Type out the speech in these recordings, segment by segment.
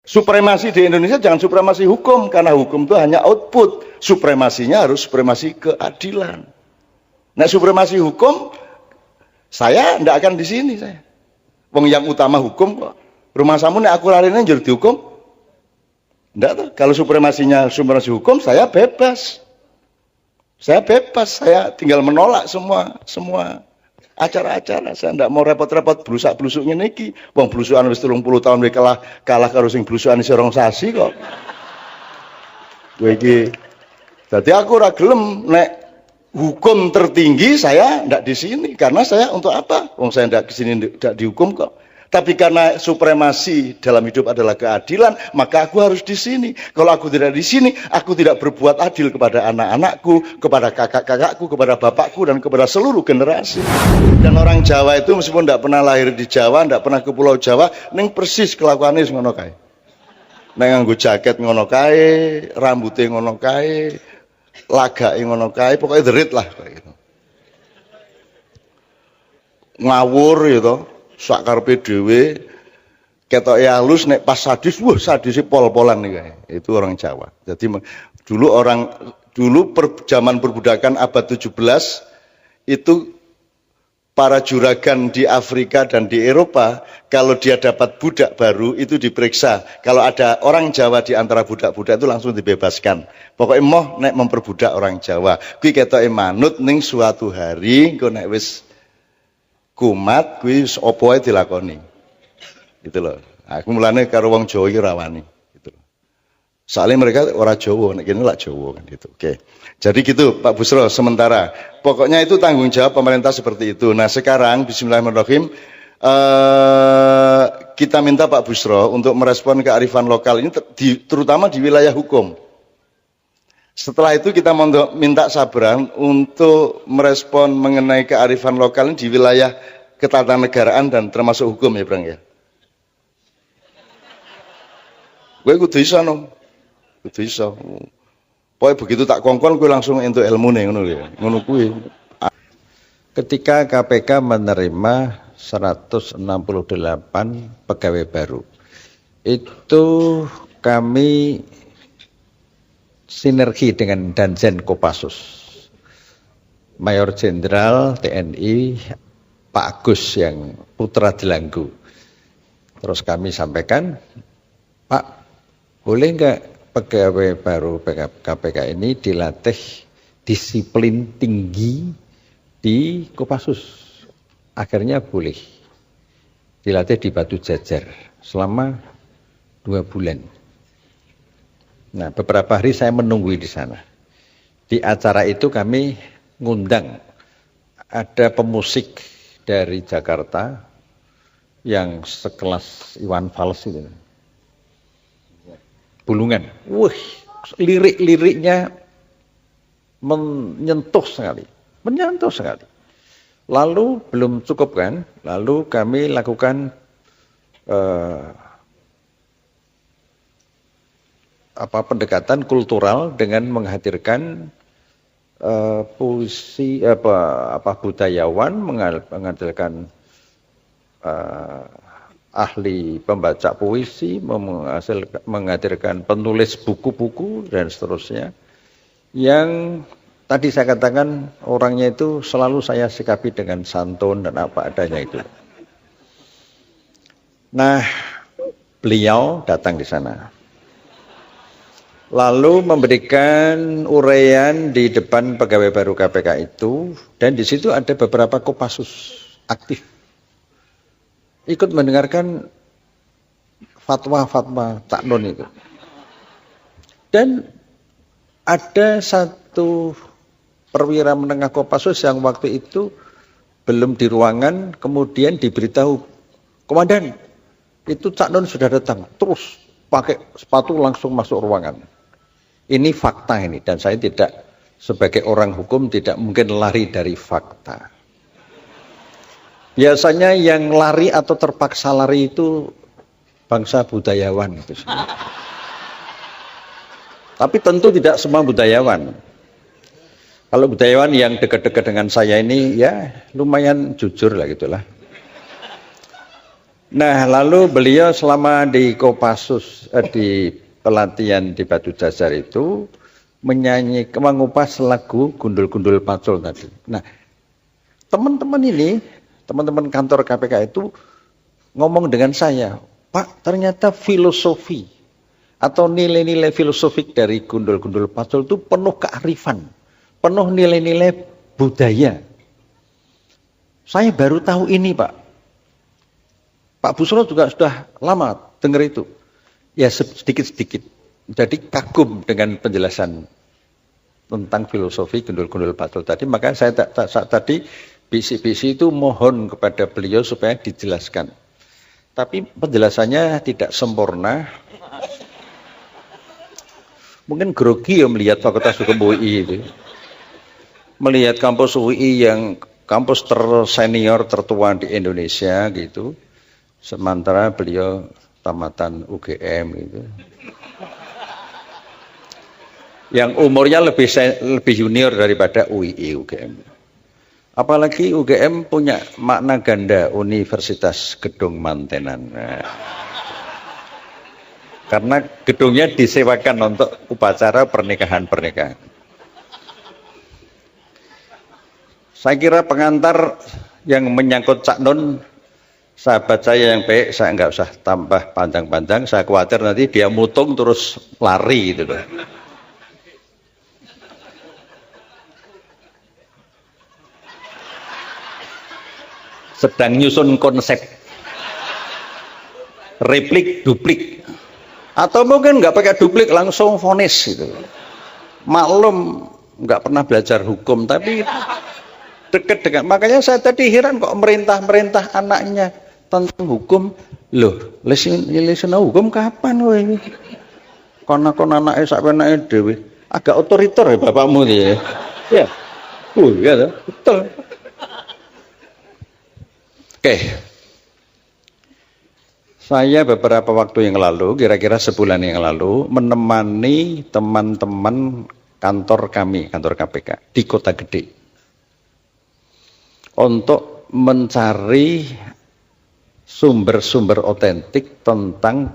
Supremasi di Indonesia jangan supremasi hukum, karena hukum itu hanya output. Supremasinya harus supremasi keadilan. Nah, supremasi hukum, saya tidak akan di sini saya. Wong yang utama hukum kok. Rumah samu nek aku larinya jadi dihukum. Enggak tuh. Kalau supremasinya supremasi hukum, saya bebas. Saya bebas, saya tinggal menolak semua acara-acara. Saya tidak mau repot-repot blusak-blusuk ngene iki. Wong blusukan wis 30 tahun wis kalah karo sing blusukan isih rong sasi kok. Kowe iki. Dadi aku ora gelem nek hukum tertinggi saya tidak di sini, karena saya untuk apa? Wong saya tidak di sini tidak dihukum kok. Tapi karena supremasi dalam hidup adalah keadilan, maka aku harus di sini. Kalau aku tidak di sini, aku tidak berbuat adil kepada anak-anakku, kepada kakak-kakakku, kepada bapakku, dan kepada seluruh generasi. Dan orang Jawa itu meskipun tidak pernah lahir di Jawa, tidak pernah ke Pulau Jawa, ning persis kelakuannya ngono kae. Nek nganggo jaket ngono kae, rambutnya ngono kae, lagake ngono kae, pokoknya derit lah kayak gitu. Ngawur gitu, sak karepe dhewe, ketoke halus, nek pas sadis, wah sadise pol-polan nih kayak. Itu orang Jawa. Jadi dulu zaman perbudakan abad 17 itu para juragan di Afrika dan di Eropa, kalau dia dapat budak baru itu diperiksa. Kalau ada orang Jawa di antara budak-budak itu langsung dibebaskan. Pokoknya moh nek memperbudak orang Jawa. Kuwi ketoke manut ning suatu hari engko nek wis kumat kuwi opo ae dilakoni. Gitu loh. Aku mulane karo wong Jawa iki rawani gitu loh. Soalnya mereka orang Jawa, nek kene lak Jawa kan gitu. Oke. Jadi gitu Pak Busro sementara. Pokoknya itu tanggung jawab pemerintah seperti itu. Nah, sekarang bismillahirrahmanirrahim kita minta Pak Busro untuk merespon kearifan lokal ini terutama di wilayah hukum. Setelah itu kita minta Sabran untuk merespon mengenai kearifan lokal ini di wilayah ketatanegaraan dan termasuk hukum ya, Bang ya. Gue kudu iso no. Kudu iso. Pokoknya begitu tak kongkon gue langsung untuk ilmu nih ngono ya. Ngono kuwi. Ketika KPK menerima 168 pegawai baru, itu kami sinergi dengan Danjen Kopassus, Mayor Jenderal TNI Pak Agus yang putra Delanggu. Terus kami sampaikan, Pak, boleh enggak pegawai baru KPK ini dilatih disiplin tinggi di Kopassus? Akhirnya boleh dilatih di Batu Jajar selama 2 bulan. Nah, beberapa hari saya menunggu di sana. Di acara itu kami ngundang ada pemusik dari Jakarta yang sekelas Iwan Fals itu. Bulungan. Wih, lirik-liriknya menyentuh sekali. Lalu belum cukup kan? Lalu kami lakukan pendekatan kultural dengan menghadirkan puisi budayawan, menghadirkan ahli pembaca puisi, menghadirkan penulis buku-buku dan seterusnya. Yang tadi saya katakan orangnya itu selalu saya sikapi dengan santun dan apa adanya itu. Nah, beliau datang di sana. Lalu memberikan uraian di depan pegawai baru KPK itu, dan di situ ada beberapa Kopassus aktif. Ikut mendengarkan fatwa-fatwa Cak Nun itu. Dan ada satu perwira menengah Kopassus yang waktu itu belum di ruangan, kemudian diberitahu, Komandan, itu Cak Nun sudah datang, terus pakai sepatu langsung masuk ruangan. Ini fakta ini, dan saya tidak, sebagai orang hukum tidak mungkin lari dari fakta. Biasanya yang lari atau terpaksa lari itu bangsa budayawan. Itu. Tapi tentu tidak semua budayawan. Kalau budayawan yang dekat-dekat dengan saya ini ya lumayan jujur lah gitulah. Nah, lalu beliau selama di Kopassus, di pelatihan di Batu Jajar itu mengupas lagu Gundul-Gundul Pacul tadi. Nah, teman-teman kantor KPK itu ngomong dengan saya, Pak, ternyata filosofi atau nilai-nilai filosofik dari Gundul-Gundul Pacul itu penuh kearifan, penuh nilai-nilai budaya. Saya baru tahu ini, Pak. Pak Busro juga sudah lama dengar itu. Ya sedikit-sedikit. Jadi kagum dengan penjelasan tentang filosofi Gundul-Gundul Pacul tadi. Maka saya tadi bisi-bisi itu mohon kepada beliau supaya dijelaskan. Tapi penjelasannya tidak sempurna. Mungkin grogi ya melihat Fakultas Hukum UI itu. Melihat kampus UI yang kampus tersenior tertua di Indonesia gitu. Sementara beliau tamatan UGM gitu. Yang umurnya lebih junior daripada UII UGM. Apalagi UGM punya makna ganda Universitas Gedung Mantenan. Nah, karena gedungnya disewakan untuk upacara pernikahan-pernikahan. Saya kira pengantar yang menyangkut Cak Nun, sahabat saya yang baik, saya nggak usah tambah panjang-panjang. Saya khawatir nanti dia mutung terus lari gitu loh. Sedang nyusun konsep replik duplik, atau mungkin nggak pakai duplik langsung vonis gitu. Maklum nggak pernah belajar hukum tapi dekat dengan, makanya saya tadi heran kok merintah anaknya tentang hukum. Loh, lesin hukum kapan weh? Kon anake sak penake dhewe. Agak otoriter ya bapakmu ya. Ya. Ya, betul. Oke. Saya beberapa waktu yang lalu, kira-kira sebulan yang lalu, menemani teman-teman kantor kami, kantor KPK di Kota Gede, untuk mencari sumber-sumber otentik tentang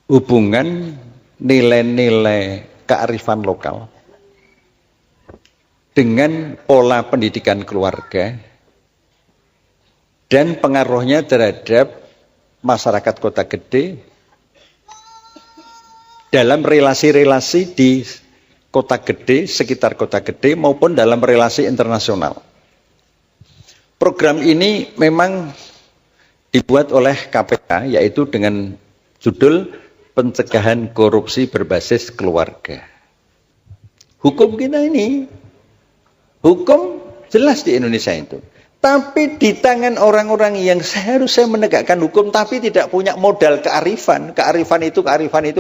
hubungan nilai-nilai kearifan lokal dengan pola pendidikan keluarga dan pengaruhnya terhadap masyarakat Kota Gede dalam relasi-relasi di Kota Gede, sekitar Kota Gede maupun dalam relasi internasional. Program ini memang dibuat oleh KPK, yaitu dengan judul Pencegahan Korupsi Berbasis Keluarga. Hukum kita ini, hukum jelas di Indonesia itu. Tapi di tangan orang-orang yang seharusnya menegakkan hukum tapi tidak punya modal kearifan. Kearifan itu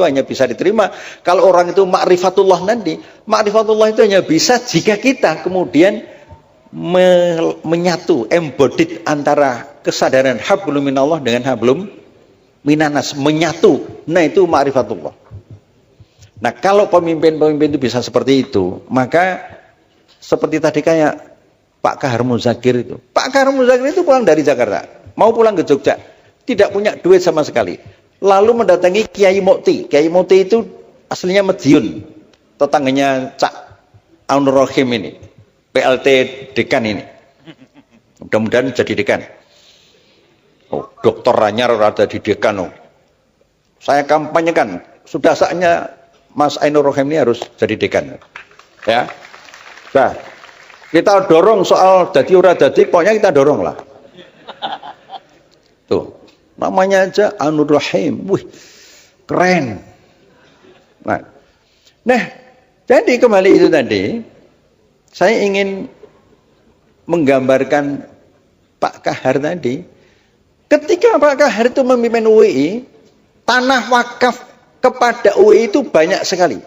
hanya bisa diterima kalau orang itu ma'rifatullah nanti. Ma'rifatullah itu hanya bisa jika kita kemudian menyatu, embodied antara kesadaran hablum minallah dengan hablum minanas, menyatu. Nah, itu ma'rifatullah. Nah, kalau pemimpin-pemimpin itu bisa seperti itu, maka seperti tadi kayak Pak Kahar Muzakir itu. Pak Kahar Muzakir itu pulang dari Jakarta, mau pulang ke Jogja, tidak punya duit sama sekali. Lalu mendatangi Kiai Mukti. Kiai Mukti itu aslinya Madiun, tetangganya Cak Aunur Rohim ini, PLT dekan ini. Mudah-mudahan jadi dekan. Oh, Dokter Ranyar ada di dekan. Oh. Saya kampanyekan, sudah saatnya Mas Ainur Rohim ini harus jadi dekan. Ya, nah, kita dorong soal dadi ora dadi, pokoknya kita dorong lah. Tuh, namanya aja Ainur Rohim, wih, keren. Nah, jadi kembali itu tadi, saya ingin menggambarkan Pak Kahar tadi. Ketika Pak Kahar itu memimpin UI, tanah wakaf kepada UI itu banyak sekali.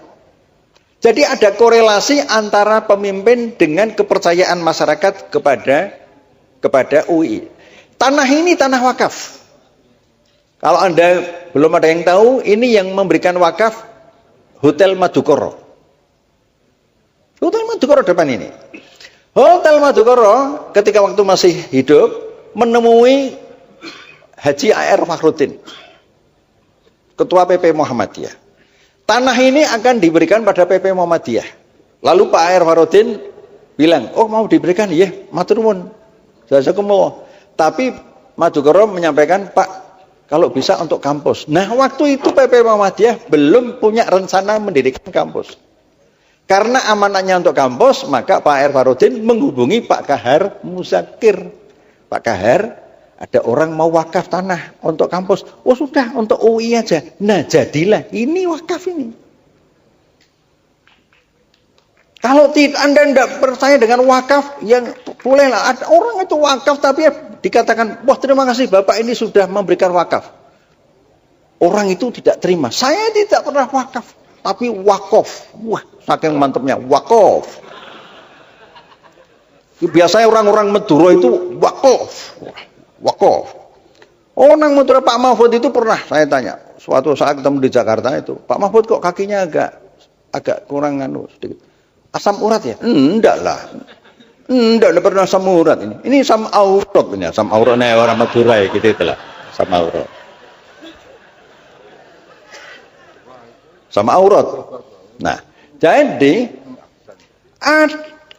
Jadi ada korelasi antara pemimpin dengan kepercayaan masyarakat kepada UI. Tanah ini tanah wakaf. Kalau Anda belum ada yang tahu, ini yang memberikan wakaf Hotel Madukoro. Hotel Madukoro depan ini. Hotel Madukoro ketika waktu masih hidup, menemui Haji A.R. Fakhruddin, Ketua PP Muhammadiyah. Tanah ini akan diberikan pada PP Muhammadiyah. Lalu Pak A.R. Fakhruddin bilang, oh mau diberikan, iya, matur nuwun. Jazakumullah. Tapi Madukoro menyampaikan, Pak, kalau bisa untuk kampus. Nah, waktu itu PP Muhammadiyah belum punya rencana mendirikan kampus. Karena amanahnya untuk kampus, maka Pak A.R. Fakhruddin menghubungi Pak Kahar Muzakir. Pak Kahar, ada orang mau wakaf tanah untuk kampus. Oh sudah, untuk UI aja. Nah jadilah, ini wakaf ini. Kalau Anda tidak percaya dengan wakaf, yang bolehlah. Ada orang itu wakaf, tapi ya dikatakan, wah terima kasih Bapak ini sudah memberikan wakaf. Orang itu tidak terima. Saya tidak pernah wakaf, tapi wakof. Wah, saking mantapnya, wakof. Biasanya orang-orang Madura itu wakof. Wakof. Orang Madura Pak Mahfud itu pernah saya tanya. Suatu saat ketemu di Jakarta itu, Pak Mahfud kok kakinya agak kurang sedikit. Asam urat ya? Enggak lah. Enggak pernah asam urat ini. Ini asam aurat ini, asam auratnya orang Madura ya gitu itulah. Asam aurat. Sama aurat. Nah, jadi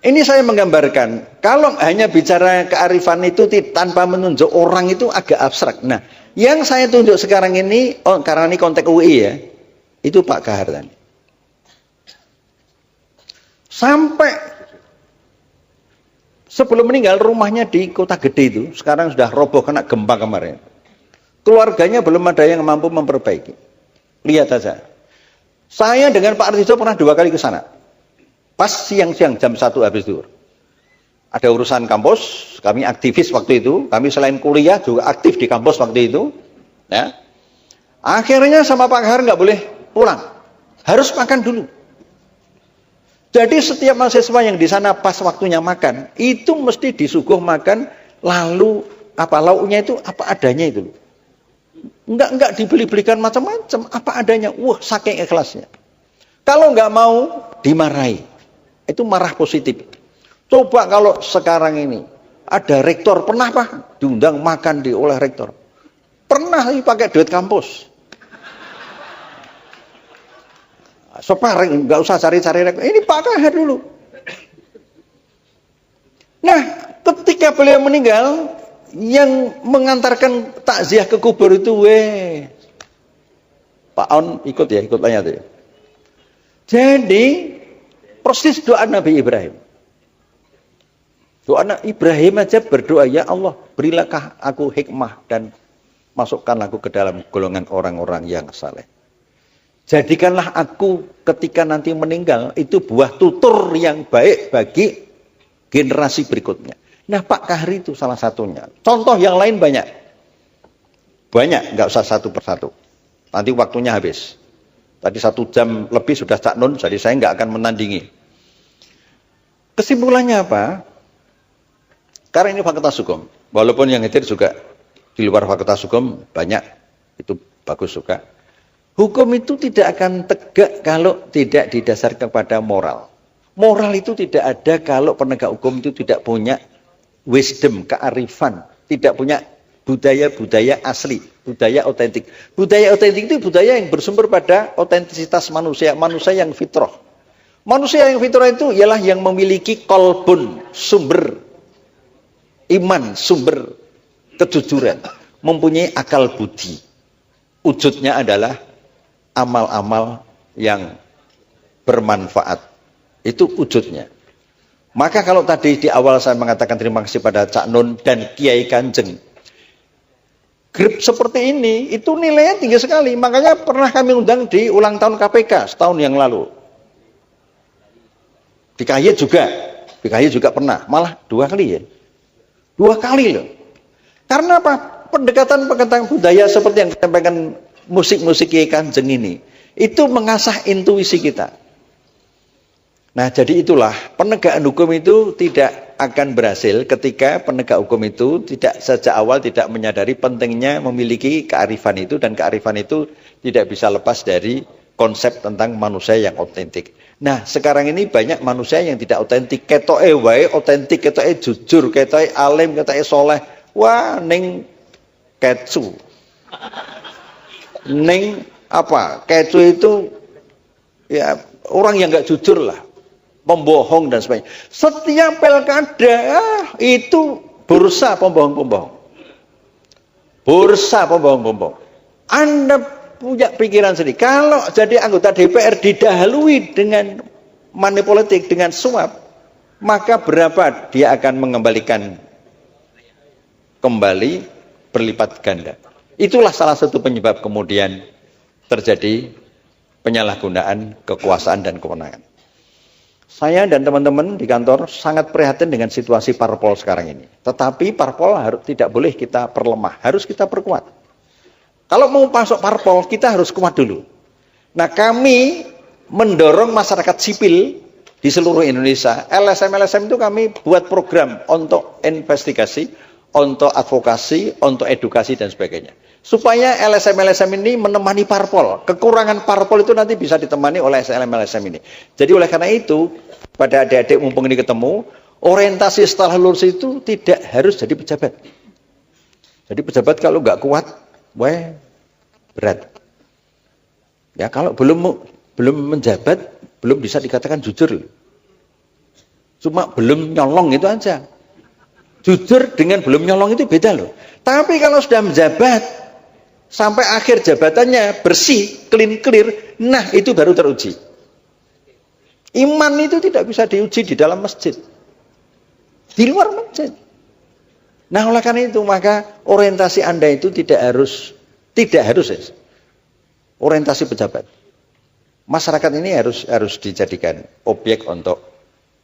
ini saya menggambarkan, kalau hanya bicara kearifan itu tanpa menunjuk orang itu agak abstrak. Nah, yang saya tunjuk sekarang ini, karena ini konteks UI ya, itu Pak Kahar tadi. Sampai sebelum meninggal rumahnya di Kota Gede itu, sekarang sudah roboh kena gempa kemarin. Keluarganya belum ada yang mampu memperbaiki. Lihat saja. Saya dengan Pak Artijo pernah 2 kali ke sana. Pas siang-siang jam 1 habis zuhur. Ada urusan kampus, kami aktivis waktu itu, kami selain kuliah juga aktif di kampus waktu itu. Ya. Akhirnya sama Pak Kahar nggak boleh pulang, harus makan dulu. Jadi setiap mahasiswa yang di sana pas waktunya makan, itu mesti disuguh makan, lalu apa lauknya itu apa adanya itu. Enggak dibeli-belikan macam-macam, apa adanya. Wah, saking ikhlasnya. Kalau nggak mau dimarahi. Itu marah positif. Coba kalau sekarang ini ada rektor, pernah Pak diundang makan oleh rektor? Pernah pakai duit kampus. Separing, nggak usah cari-cari rektor. Ini Pak Kahar dulu. Nah, ketika beliau meninggal, yang mengantarkan takziah ke kubur itu, Pak On ikut banyak tuh. Jadi persis doa Nabi Ibrahim. Doa Nabi Ibrahim aja berdoa, ya Allah, berilah aku hikmah dan masukkanlah aku ke dalam golongan orang-orang yang saleh. Jadikanlah aku ketika nanti meninggal itu buah tutur yang baik bagi generasi berikutnya. Nah, Pak Kahar itu salah satunya. Contoh yang lain banyak. Banyak, nggak usah satu persatu. Nanti waktunya habis. Tadi 1 jam lebih sudah Cak Nun, jadi saya nggak akan menandingi. Kesimpulannya apa? Karena ini Fakultas Hukum. Walaupun yang hadir juga di luar Fakultas Hukum banyak, itu bagus juga. Hukum itu tidak akan tegak kalau tidak didasarkan kepada moral. Moral itu tidak ada kalau penegak hukum itu tidak punya wisdom, kearifan, tidak punya budaya-budaya asli, budaya otentik. Budaya otentik itu budaya yang bersumber pada otentisitas manusia, manusia yang fitrah. Manusia yang fitrah itu ialah yang memiliki kolbun, sumber iman, sumber kejujuran, mempunyai akal budi. Wujudnya adalah amal-amal yang bermanfaat. Itu wujudnya. Maka kalau tadi di awal saya mengatakan terima kasih pada Cak Nun dan Kiai Kanjeng, grup seperti ini itu nilainya tinggi sekali. Makanya pernah kami undang di ulang tahun KPK setahun yang lalu. Di KY juga pernah, malah 2 kali ya. 2 kali loh. Karena apa? Pendekatan budaya seperti yang disampaikan musik-musik Kiai Kanjeng ini, itu mengasah intuisi kita. Nah, jadi itulah penegakan hukum itu tidak akan berhasil ketika penegak hukum itu tidak sejak awal tidak menyadari pentingnya memiliki kearifan itu, dan kearifan itu tidak bisa lepas dari konsep tentang manusia yang otentik. Nah, sekarang ini banyak manusia yang tidak otentik, ketoke wae otentik, ketoke jujur, ketoke alim, ketoke soleh. Wah, ning kecu. Ning apa? Kecu itu ya orang yang nggak jujur lah, pembohong dan sebagainya. Setiap pilkada itu bursa pembohong-pembohong. Bursa pembohong-pembohong. Anda punya pikiran sendiri. Kalau jadi anggota DPR didahului dengan money politik, dengan suap, maka berapa dia akan mengembalikan kembali berlipat ganda. Itulah salah satu penyebab kemudian terjadi penyalahgunaan kekuasaan dan kewenangan. Saya dan teman-teman di kantor sangat prihatin dengan situasi parpol sekarang ini. Tetapi parpol tidak boleh kita perlemah, harus kita perkuat. Kalau mau masuk parpol, kita harus kuat dulu. Nah, kami mendorong masyarakat sipil di seluruh Indonesia. LSM-LSM itu kami buat program untuk investigasi, untuk advokasi, untuk edukasi dan sebagainya. Supaya LSM-LSM ini menemani parpol. Kekurangan parpol itu nanti bisa ditemani oleh LSM-LSM ini. Jadi oleh karena itu, pada adik-adik mumpung ini ketemu, orientasi setelah lulus itu tidak harus jadi pejabat. Jadi pejabat kalau nggak kuat, berat. Ya kalau belum menjabat, belum bisa dikatakan jujur. Cuma belum nyolong itu aja. Jujur dengan belum nyolong itu beda loh. Tapi kalau sudah menjabat, sampai akhir jabatannya bersih, clear, nah itu baru teruji. Iman itu tidak bisa diuji di dalam masjid, di luar masjid. Nah oleh karena itu maka orientasi Anda itu tidak harus orientasi pejabat. Masyarakat ini harus dijadikan objek untuk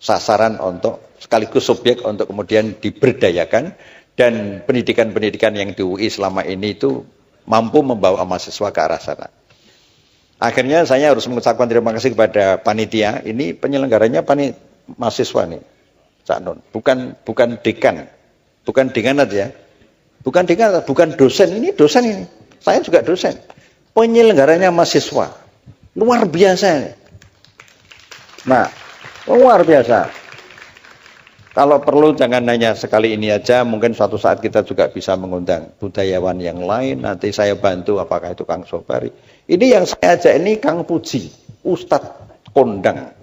sasaran, untuk sekaligus subjek untuk kemudian diberdayakan, dan pendidikan-pendidikan yang di UI selama ini itu mampu membawa mahasiswa ke arah sana. Akhirnya saya harus mengucapkan terima kasih kepada panitia. Ini penyelenggaranya mahasiswa nih, Cak Nun. Bukan dekan, bukan dekanat ya, bukan dekanat, bukan dosen. Ini dosen ini. Saya juga dosen. Penyelenggaranya mahasiswa, luar biasa ini. Nah, luar biasa. Kalau perlu jangan hanya sekali ini aja, mungkin suatu saat kita juga bisa mengundang budayawan yang lain. Nanti saya bantu, apakah itu Kang Sobari. Ini yang saya ajak ini Kang Puji, Ustadz kondang.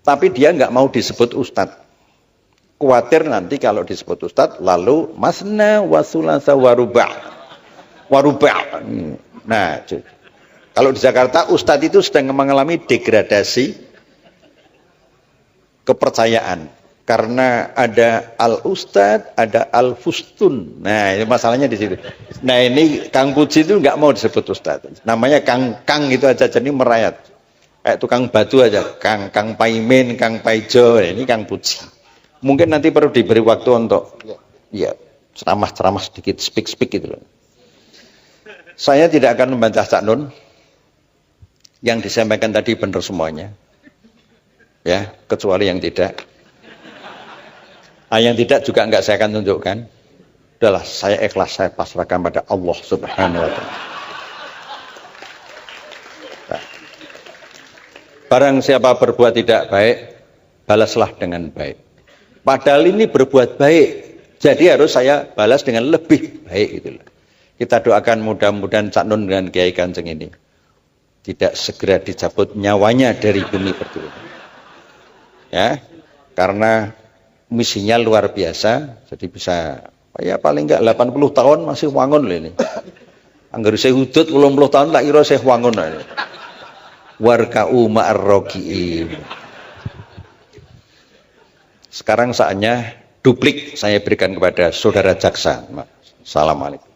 Tapi dia nggak mau disebut Ustadz. Khawatir nanti kalau disebut Ustadz, lalu masna wasulasa warubah. Nah, kalau di Jakarta Ustadz itu sedang mengalami degradasi kepercayaan. Karena ada al-ustad, ada al-fustun. Nah, ini masalahnya di situ. Nah, ini Kang Puji itu nggak mau disebut ustad. Namanya Kang itu aja, jadi merayat. Kayak tukang batu aja. Kang Paimin, Kang Paijo. Ini Kang Puji. Mungkin nanti perlu diberi waktu untuk ya ceramah-ceramah sedikit, speak gitu loh. Saya tidak akan membantah Cak Nun. Yang disampaikan tadi benar semuanya. Ya, kecuali yang tidak. Yang tidak juga enggak saya akan tunjukkan. Udahlah, saya ikhlas, saya pasrahkan pada Allah Subhanahu wa Ta'ala. Nah, barang siapa berbuat tidak baik, balaslah dengan baik. Padahal ini berbuat baik, jadi harus saya balas dengan lebih baik gitu loh. Kita doakan mudah-mudahan Cak Nun dengan Kiai Kanjeng ini tidak segera dicabut nyawanya dari bumi pertiwi. Ya, karena misinya luar biasa, jadi bisa ya paling enggak 80 tahun masih wangun loh ini. Angger saya hudud 80 tahun tak kira saya wangun ini. Warka'u ma'ar-raki'in. Sekarang saatnya duplik saya berikan kepada saudara jaksa. Assalamualaikum.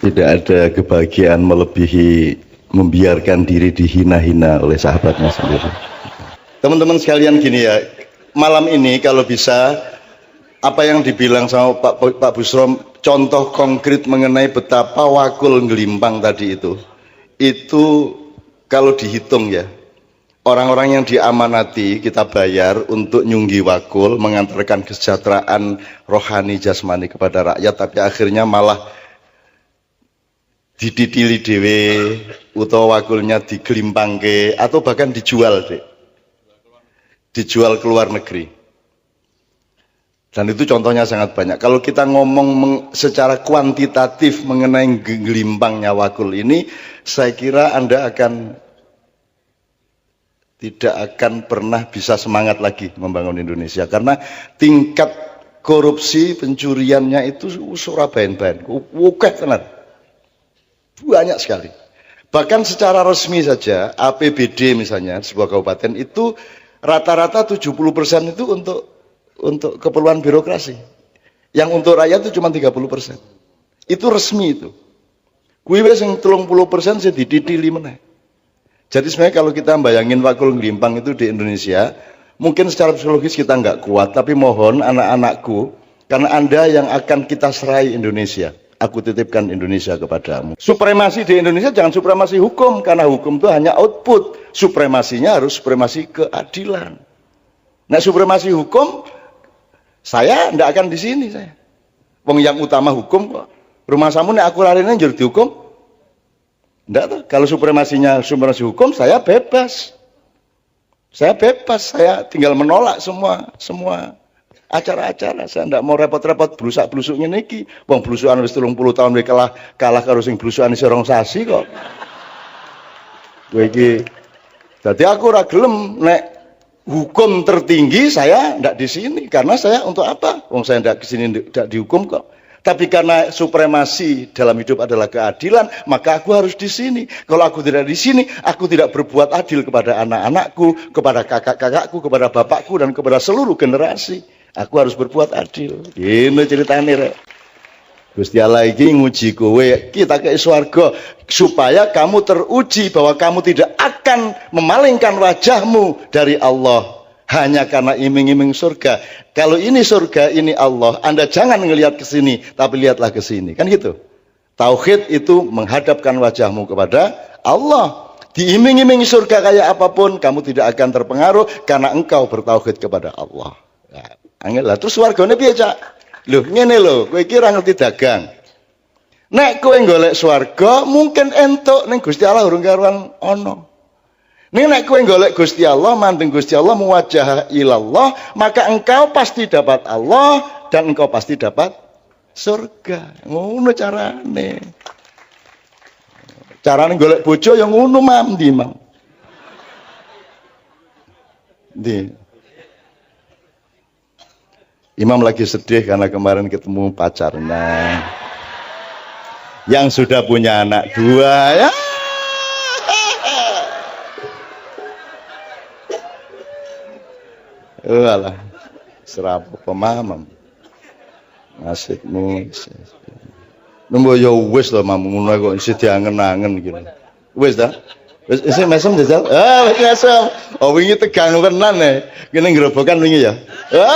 Tidak ada kebahagiaan melebihi membiarkan diri dihina-hina oleh sahabatnya sendiri. Teman-teman sekalian gini ya, malam ini kalau bisa apa yang dibilang sama Pak Busrom, contoh konkret mengenai betapa wakul ngelimpang tadi itu kalau dihitung ya, orang-orang yang diamanati kita bayar untuk nyunggi wakul, mengantarkan kesejahteraan rohani jasmani kepada rakyat, tapi akhirnya malah dididili dewe utawa wakulnya digelimpangke atau bahkan dijual deh. dijual ke luar negeri. Dan itu contohnya sangat banyak. Kalau kita ngomong secara kuantitatif mengenai gelimpangnya wakul ini, saya kira Anda tidak akan pernah bisa semangat lagi membangun Indonesia. Karena tingkat korupsi pencuriannya itu surabayan-bayan. Wukeh tenan. Banyak sekali. Bahkan secara resmi saja, APBD misalnya, sebuah kabupaten itu rata-rata 70% itu untuk keperluan birokrasi. Yang untuk rakyat itu cuma 30%. Itu resmi itu. Kuwi wis sing 30% sing dititili meneh. Jadi sebenarnya kalau kita bayangin wakul ngelimpang itu di Indonesia, mungkin secara psikologis kita nggak kuat, tapi mohon anak-anakku, karena Anda yang akan kita serai Indonesia. Aku titipkan Indonesia kepadamu. Supremasi di Indonesia jangan supremasi hukum, karena hukum itu hanya output. Supremasinya harus supremasi keadilan. Nah, supremasi hukum, saya tidak akan di sini saya. Wong yang utama hukum kok. Rumah samu nek aku larene njur dihukum. Enggak tuh. Kalau supremasi hukum, saya bebas. Saya bebas, saya tinggal menolak semua acara-acara. Saya tidak mau repot-repot blusak-blusuk ngene iki. Wong blusukan wis 30 tahun wis kalah karo sing blusukan isih rong sasi kok. Kowe iki. Dadi aku ora gelem nek hukum tertinggi saya tidak di sini, karena saya untuk apa? Wong saya tidak di sini tidak dihukum kok. Tapi karena supremasi dalam hidup adalah keadilan, maka aku harus di sini. Kalau aku tidak di sini, aku tidak berbuat adil kepada anak-anakku, kepada kakak-kakakku, kepada bapakku, dan kepada seluruh generasi. Aku harus berbuat adil. Ini ceritanya, Rek. Gusti Allah iki nguji kowe, kita ke swarga supaya kamu teruji bahwa kamu tidak akan memalingkan wajahmu dari Allah hanya karena iming-iming surga. Kalau ini surga, ini Allah, Anda jangan ngelihat ke sini, tapi lihatlah ke sini. Kan gitu. Tauhid itu menghadapkan wajahmu kepada Allah. Diiming-imingi surga kayak apapun, kamu tidak akan terpengaruh karena engkau bertauhid kepada Allah. Nah, angel lah. Terus swargane piye, Cak? Loh, ngene lho, kowe iki ora ngerti dagang. Nek kowe golek swarga, mungkin entuk ning Gusti Allah urung karuan ana. Nek kowe golek Gusti Allah, mandeng Gusti Allah, muwajjah ilallah, maka engkau pasti dapat Allah dan engkau pasti dapat surga. Ngono carane. Carane golek bojo yang ngono Mam, ndi Mam? Ndi. Imam lagi sedih karena kemarin ketemu pacarnya yang sudah punya anak 2 ya. Walah, serapa pemahaman. Nasibmu. Nembo ya wis to Mam, ngono kok isih diangen-angen gitu. Wis ta? Wis isih mesem jajal. Wis mesem. Oh wingi tegang tenan e. Kene ngrobokan wingi ya.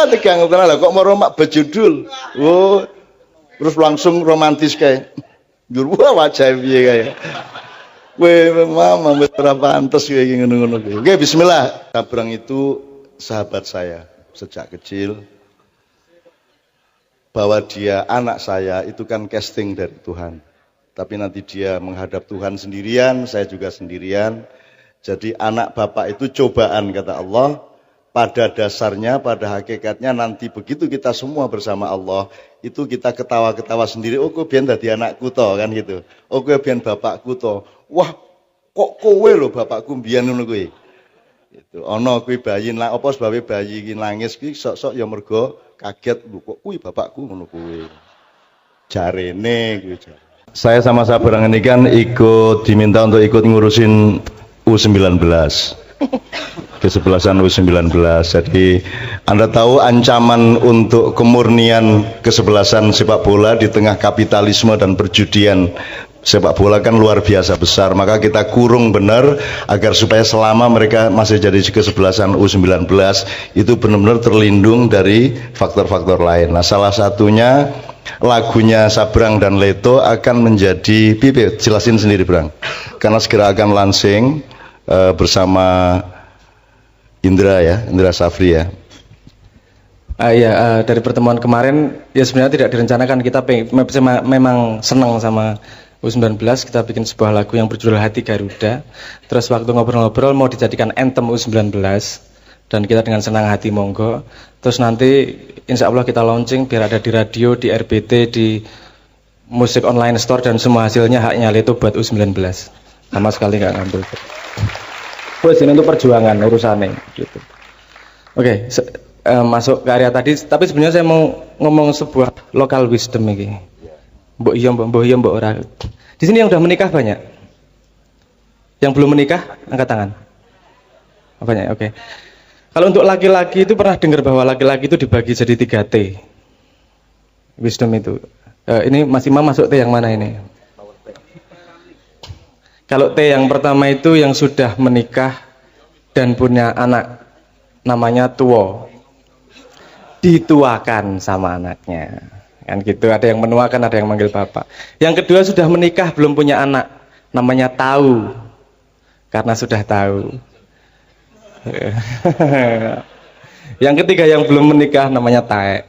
Tegang tenan lah kok mau mak bejudul. Oh. Terus langsung romantis kayak. Njur wajah piye kae. Kowe mama wis ora pantes kowe iki ngono-ngono. Oke, bismillah. Sabrang itu sahabat saya sejak kecil. Bahwa dia anak saya itu kan casting dari Tuhan. Tapi nanti dia menghadap Tuhan sendirian, saya juga sendirian. Jadi anak bapak itu cobaan kata Allah. Pada dasarnya, pada hakikatnya nanti begitu kita semua bersama Allah, itu kita ketawa-ketawa sendiri. Oh kowe biyen dadi anakku to kan gitu. Oh kowe biyen bapakku to. Wah, kok kowe lho bapakku biyen ngono kowe. Itu ana kuwi bayi apa sebabe bayi iki nangis ki sok-sok ya mergo kaget lho kok kuwi bapakku ngono kowe. Jarene kuwi. Saya sama Sabrang ini kan diminta untuk ikut ngurusin U19. Kesebelasan U19. Jadi Anda tahu ancaman untuk kemurnian kesebelasan sepak bola di tengah kapitalisme dan perjudian sepak bola kan luar biasa besar. Maka kita kurung benar agar supaya selama mereka masih jadi kesebelasan U19 itu benar-benar terlindung dari faktor-faktor lain. Nah, salah satunya lagunya Sabrang dan Leto akan menjadi pipi, jelasin sendiri Brang. Karena segera akan launching bersama Indra Safri ya. Dari pertemuan kemarin ya sebenarnya tidak direncanakan, kita memang senang sama U19, kita bikin sebuah lagu yang berjudul Hati Garuda. Terus waktu ngobrol-ngobrol mau dijadikan anthem U19. dan kita dengan senang hati monggo. Terus nanti insya Allah kita launching biar ada di radio, di RBT, di musik online store, dan semua hasilnya haknya itu buat U19. Sama sekali nggak ngambil. Terus ini untuk perjuangan urusannya gitu. Oke, masuk ke area tadi, tapi sebenarnya saya mau ngomong sebuah local wisdom ini. Mbok iya mbok ora. Di sini yang udah menikah banyak? Yang belum menikah angkat tangan. Banyak, oke. Kalau untuk laki-laki itu pernah dengar bahwa laki-laki itu dibagi jadi 3 T. Wisdom itu. Ini Mas Imam masuk T yang mana ini? Kalau T yang pertama itu yang sudah menikah dan punya anak, namanya tuo. Dituakan sama anaknya. Kan gitu, ada yang menuakan, ada yang manggil bapak. Yang kedua sudah menikah belum punya anak, namanya tahu. Karena sudah tahu. Yang ketiga yang belum menikah namanya taek.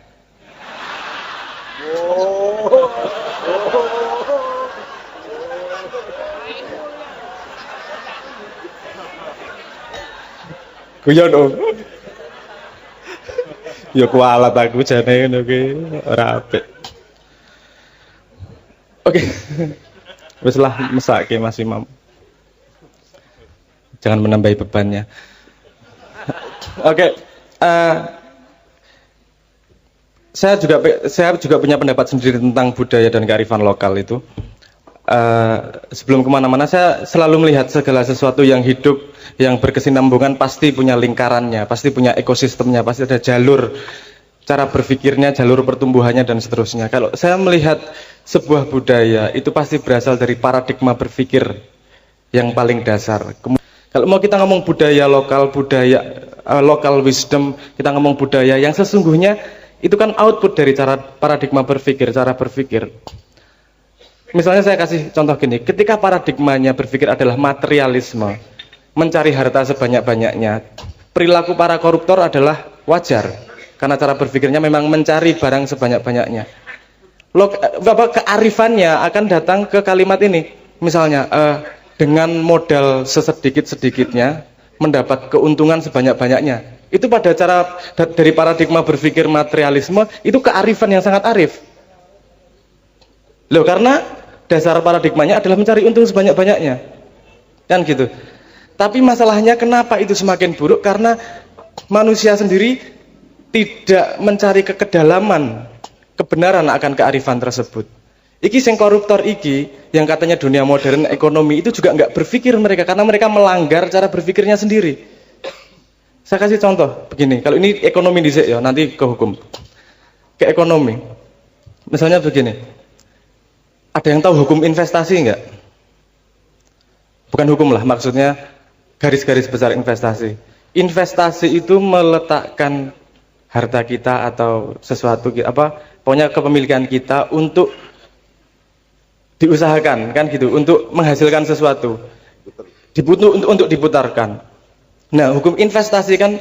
Guyon om. Ya kualat aku jane ngono ki ora apik. Oke. Wis lah mesake Mas Imam. Jangan menambahi bebannya. Oke. Saya juga punya pendapat sendiri tentang budaya dan kearifan lokal itu. Sebelum kemana-mana saya selalu melihat segala sesuatu yang hidup, yang berkesinambungan pasti punya lingkarannya, pasti punya ekosistemnya, pasti ada jalur cara berpikirnya, jalur pertumbuhannya dan seterusnya. Kalau saya melihat sebuah budaya itu pasti berasal dari paradigma berpikir yang paling dasar. Kalau mau kita ngomong budaya lokal, local wisdom, kita ngomong budaya yang sesungguhnya itu kan output dari cara paradigma berpikir, cara berpikir. Misalnya saya kasih contoh gini, ketika paradigmanya berpikir adalah materialisme, mencari harta sebanyak-banyaknya, perilaku para koruptor adalah wajar, karena cara berpikirnya memang mencari barang sebanyak-banyaknya. Kearifannya akan datang ke kalimat ini, misalnya dengan modal sesedikit-sedikitnya mendapat keuntungan sebanyak-banyaknya. Itu pada cara dari paradigma berpikir materialisme, itu kearifan yang sangat arif. Loh, karena dasar paradigmanya adalah mencari untung sebanyak-banyaknya. Kan gitu. Tapi masalahnya kenapa itu semakin buruk? Karena manusia sendiri tidak mencari kekedalaman kebenaran akan kearifan tersebut. Iki sing koruptor iki, yang katanya dunia modern ekonomi itu juga nggak berpikir mereka, karena mereka melanggar cara berpikirnya sendiri. Saya kasih contoh begini, kalau ini ekonomi dhisik ya, nanti ke hukum. Ke ekonomi. Misalnya begini. Ada yang tahu hukum investasi enggak? Bukan hukum lah, maksudnya garis-garis besar investasi. Investasi itu meletakkan harta kita atau sesuatu pokoknya kepemilikan kita untuk diusahakan, kan gitu, untuk menghasilkan sesuatu. Untuk diputarkan. Nah, hukum investasi kan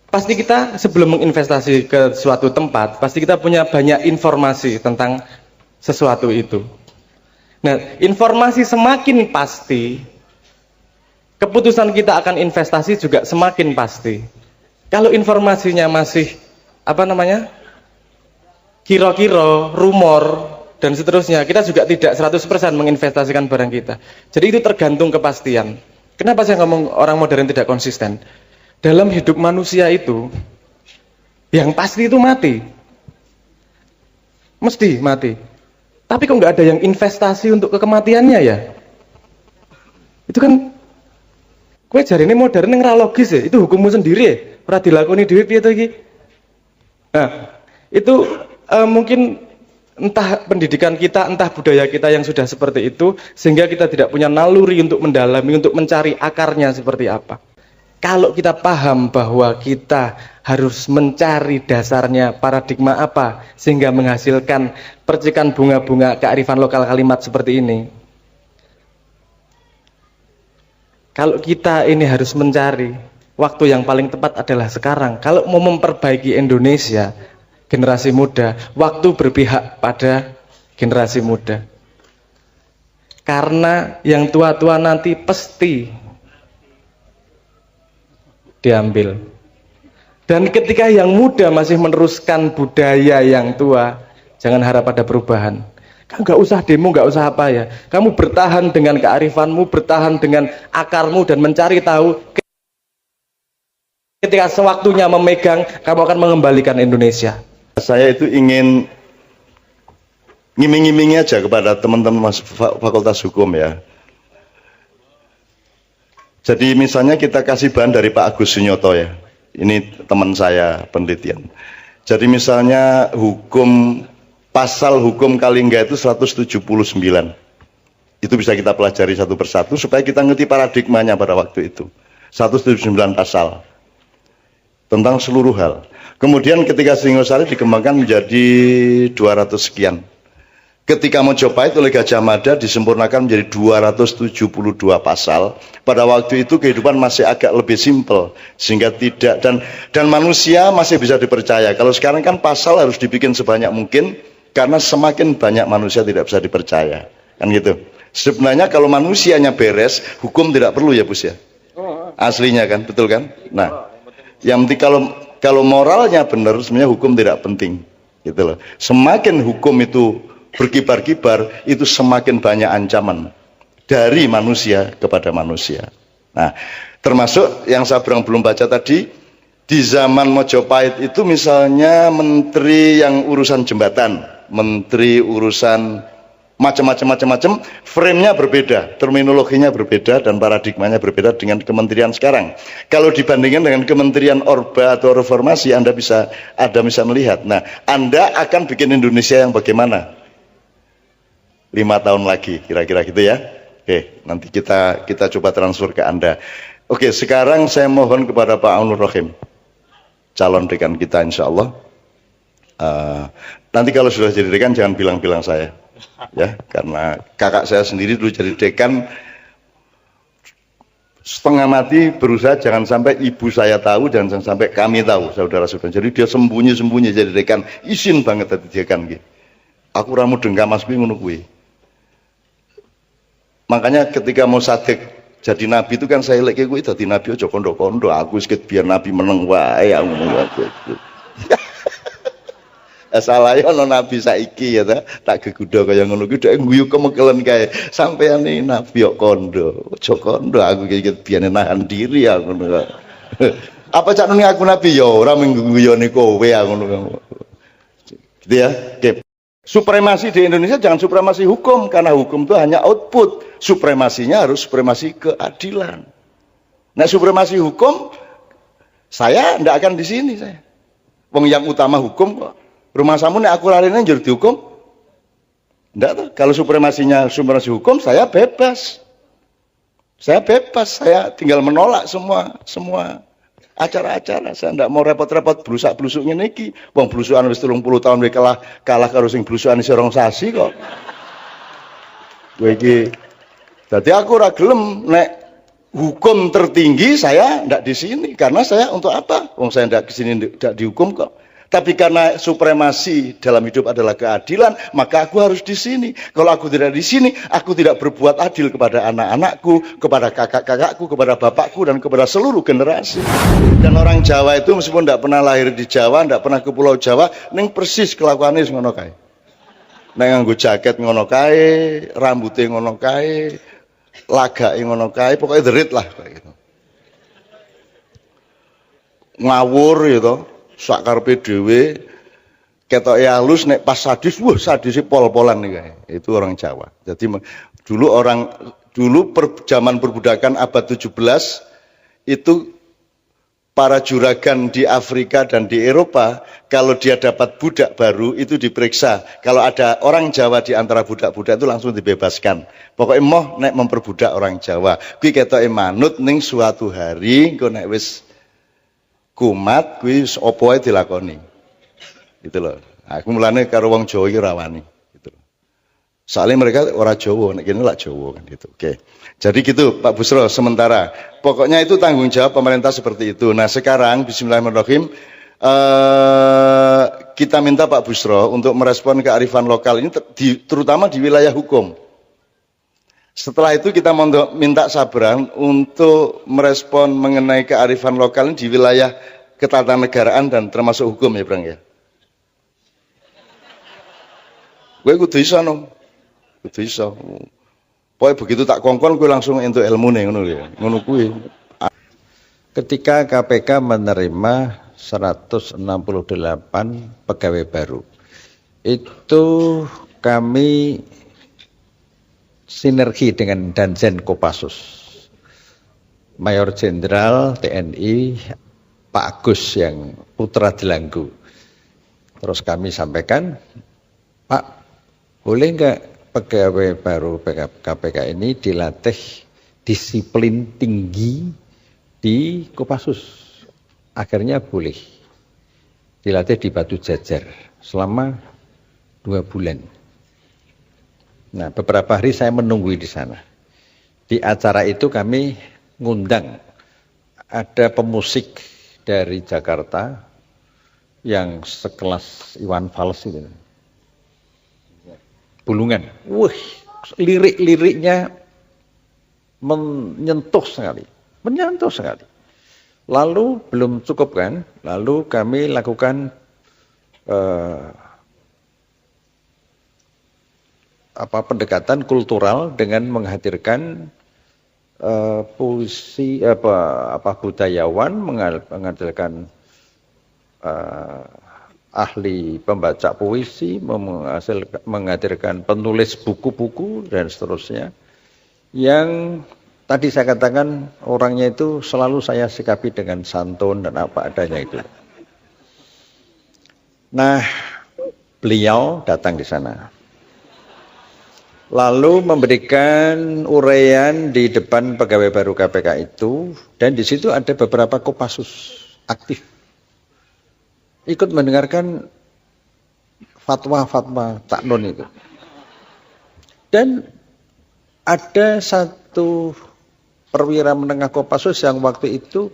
pasti kita sebelum menginvestasi ke suatu tempat, pasti kita punya banyak informasi tentang sesuatu itu. Nah, informasi semakin pasti, keputusan kita akan investasi juga semakin pasti. Kalau informasinya masih kira-kira, rumor dan seterusnya, kita juga tidak 100% menginvestasikan barang kita. Jadi itu tergantung kepastian. Kenapa saya ngomong orang modern tidak konsisten? Dalam hidup manusia itu, yang pasti itu mati. Mesti mati. Tapi kok nggak ada yang investasi untuk kematiannya ya? Itu kan, kue jari ini modern yang logis ya, itu hukummu sendiri ya, ora dilakoni dhewe piye to iki? Nah, itu mungkin entah pendidikan kita, entah budaya kita yang sudah seperti itu, sehingga kita tidak punya naluri untuk mendalami, untuk mencari akarnya seperti apa. Kalau kita paham bahwa kita harus mencari dasarnya paradigma apa, sehingga menghasilkan percikan bunga-bunga kearifan lokal kalimat seperti ini. Kalau kita ini harus mencari, waktu yang paling tepat adalah sekarang. Kalau mau memperbaiki Indonesia, generasi muda, waktu berpihak pada generasi muda. Karena yang tua-tua nanti pasti diambil. Dan ketika yang muda masih meneruskan budaya yang tua, jangan harap ada perubahan. Kamu nggak usah demo, nggak usah apa ya. Kamu bertahan dengan kearifanmu, bertahan dengan akarmu dan mencari tahu. Ketika sewaktunya memegang, kamu akan mengembalikan Indonesia. Saya itu ingin ngiming-ngimingi aja kepada teman-teman Fakultas Hukum ya. Jadi misalnya kita kasih bahan dari Pak Agus Sunyoto ya. Ini teman saya penelitian. Jadi misalnya pasal hukum Kalingga itu 179. Itu bisa kita pelajari satu persatu supaya kita ngerti paradigmanya pada waktu itu. 179 pasal tentang seluruh hal. Kemudian ketika Singosari dikembangkan menjadi 200 sekian. Ketika Mojopahit oleh Gajah Mada disempurnakan menjadi 272 pasal. Pada waktu itu kehidupan masih agak lebih simpel sehingga tidak dan manusia masih bisa dipercaya. Kalau sekarang kan pasal harus dibikin sebanyak mungkin karena semakin banyak manusia tidak bisa dipercaya. Kan gitu. Sebenarnya kalau manusianya beres, hukum tidak perlu ya, Bus ya. Aslinya kan, betul kan? Nah, yang penting kalau moralnya benar sebenarnya hukum tidak penting. Gitu loh. Semakin hukum itu berkibar-kibar, itu semakin banyak ancaman dari manusia kepada manusia. Nah, termasuk yang saya belum baca tadi, di zaman Mojopahit itu misalnya menteri yang urusan jembatan, menteri urusan macam-macam, frame-nya berbeda, terminologinya berbeda, dan paradigmanya berbeda dengan kementerian sekarang. Kalau dibandingkan dengan kementerian Orba atau Reformasi, Anda bisa melihat. Nah, Anda akan bikin Indonesia yang bagaimana? 5 tahun lagi kira-kira gitu ya. Oke, nanti kita coba transfer ke Anda. Oke, sekarang saya mohon kepada Pak Aunur Rohim, calon dekan kita insya Allah. Nanti kalau sudah jadi dekan jangan bilang-bilang saya ya, karena kakak saya sendiri dulu jadi dekan, setengah mati berusaha jangan sampai ibu saya tahu dan jangan sampai kami tahu, saudara-saudara. Jadi dia sembunyi-sembunyi jadi dekan, izin banget tadi dekan gitu. Aku ramu dengkam Mas ngono kuwi. Makanya ketika mau Sadek jadi nabi itu kan saya lagi gue jadi nabi aja kondo-kondo, aku sikit biar nabi meneng wae aku. Salah ya ono nabi saiki ya tak gegudo kaya ngono kuwi dhek guyu kemekelen kae. Sampeyan iki nabi kok kondo. Aja kondo aku iki biar nahan diri aku ngono. Apa cak nuni aku nabi ya ora mengguyoni kowe aku ngono. Gitu ya. Oke. Supremasi di Indonesia jangan supremasi hukum, karena hukum itu hanya output. Supremasinya harus supremasi keadilan. Nah, supremasi hukum saya ndak akan di sini saya. Wong yang utama hukum kok. Rumah samu nek aku larene njur dihukum. Ndak tuh. Kalau supremasi hukum saya bebas. Saya bebas, saya tinggal menolak semua acara-acara. Saya ndak mau repot-repot blusak-blusuk ngene iki. Wong blusukan wis 30 tahun wis kalah karo sing blusukan isih rong sasi kok. Kowe iki dadi aku ora gelem nek hukum tertinggi saya ndak di sini, karena saya untuk apa? Wong saya ndak kesini ndak dihukum kok. Tapi karena supremasi dalam hidup adalah keadilan, maka aku harus di sini. Kalau aku tidak di sini, aku tidak berbuat adil kepada anak-anakku, kepada kakak-kakakku, kepada bapakku, dan kepada seluruh generasi. Dan orang Jawa itu meskipun tidak pernah lahir di Jawa, tidak pernah ke Pulau Jawa, ning persis kelakuannya ngono kae. Nek nganggo jaket ngono kae, rambutnya ngono kae, lagake ngono kae, pokoknya derit lah kayak gitu. Ngawur gitu. Sak karepe dhewe ketoke halus, nek pas sadis sadise pol-polan nih kayak. Itu orang Jawa. Jadi dulu zaman perbudakan abad 17 itu para juragan di Afrika dan di Eropa, kalau dia dapat budak baru itu diperiksa. Kalau ada orang Jawa di antara budak-budak itu langsung dibebaskan. Pokoknya moh nek memperbudak orang Jawa. Kuwi ketoke manut ning suatu hari engko nek wis kumat kuwi apa ae dilakoni. Gitu loh. Aku mulane karo wong Jawa iki rawani gitu. Soalnya mereka orang Jawa, nek kene lak Jawa kan gitu. Oke. Jadi gitu Pak Busro sementara. Pokoknya itu tanggung jawab pemerintah seperti itu. Nah, sekarang bismillahirrahmanirrahim kita minta Pak Busro untuk merespon kearifan lokal ini terutama di wilayah hukum. Setelah itu kita minta Sabran untuk merespon mengenai kearifan lokal di wilayah ketatanegaraan dan termasuk hukum ya, Bang ya. Gue kudu iso no. Kudu iso. Pokoke begitu tak kongkon gue langsung entuk ilmune ngono ya. Ngono kuwi. Ketika KPK menerima 168 pegawai baru, itu kami sinergi dengan Danjen Kopassus. Mayor Jenderal TNI Pak Agus yang putra Delanggu. Terus kami sampaikan, Pak, boleh enggak pegawai baru KPK ini dilatih disiplin tinggi di Kopassus? Akhirnya boleh dilatih di Batu Jajar selama 2 bulan. Nah, beberapa hari saya menunggu di sana. Di acara itu kami ngundang ada pemusik dari Jakarta yang sekelas Iwan Fals itu. Bulungan. Wih, lirik-liriknya menyentuh sekali. Lalu belum cukup kan? Lalu kami lakukan pendekatan kultural dengan menghadirkan puisi budayawan, menghadirkan ahli pembaca puisi, menghadirkan penulis buku-buku dan seterusnya. Yang tadi saya katakan orangnya itu selalu saya sikapi dengan santun dan apa adanya itu. Nah, beliau datang di sana. Lalu memberikan uraian di depan pegawai baru KPK itu, dan di situ ada beberapa Kopassus aktif. Ikut mendengarkan fatwa-fatwa Cak Nun itu. Dan ada satu perwira menengah Kopassus yang waktu itu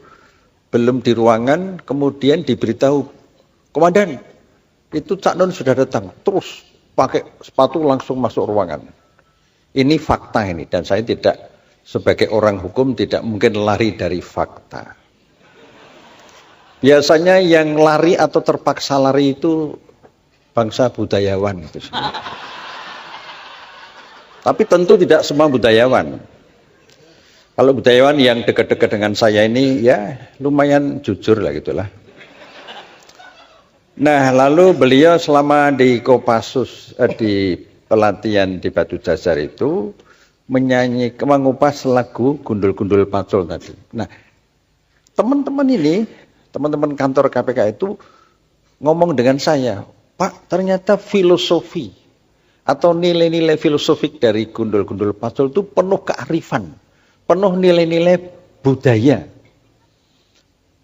belum di ruangan, kemudian diberitahu, Komandan, itu Cak Nun sudah datang, terus pakai sepatu langsung masuk ruangan. Ini fakta ini, dan saya tidak, sebagai orang hukum tidak mungkin lari dari fakta. Biasanya yang lari atau terpaksa lari itu bangsa budayawan. Tapi tentu tidak semua budayawan. Kalau budayawan yang dekat-dekat dengan saya ini, ya lumayan jujur lah gitulah. Nah, lalu beliau selama di Kopassus, di pelatihan di Batu Jajar itu mengupas lagu Gundul-Gundul Pacul tadi. Nah, teman-teman kantor KPK itu ngomong dengan saya, Pak, ternyata filosofi atau nilai-nilai filosofik dari Gundul-Gundul Pacul itu penuh kearifan, penuh nilai-nilai budaya.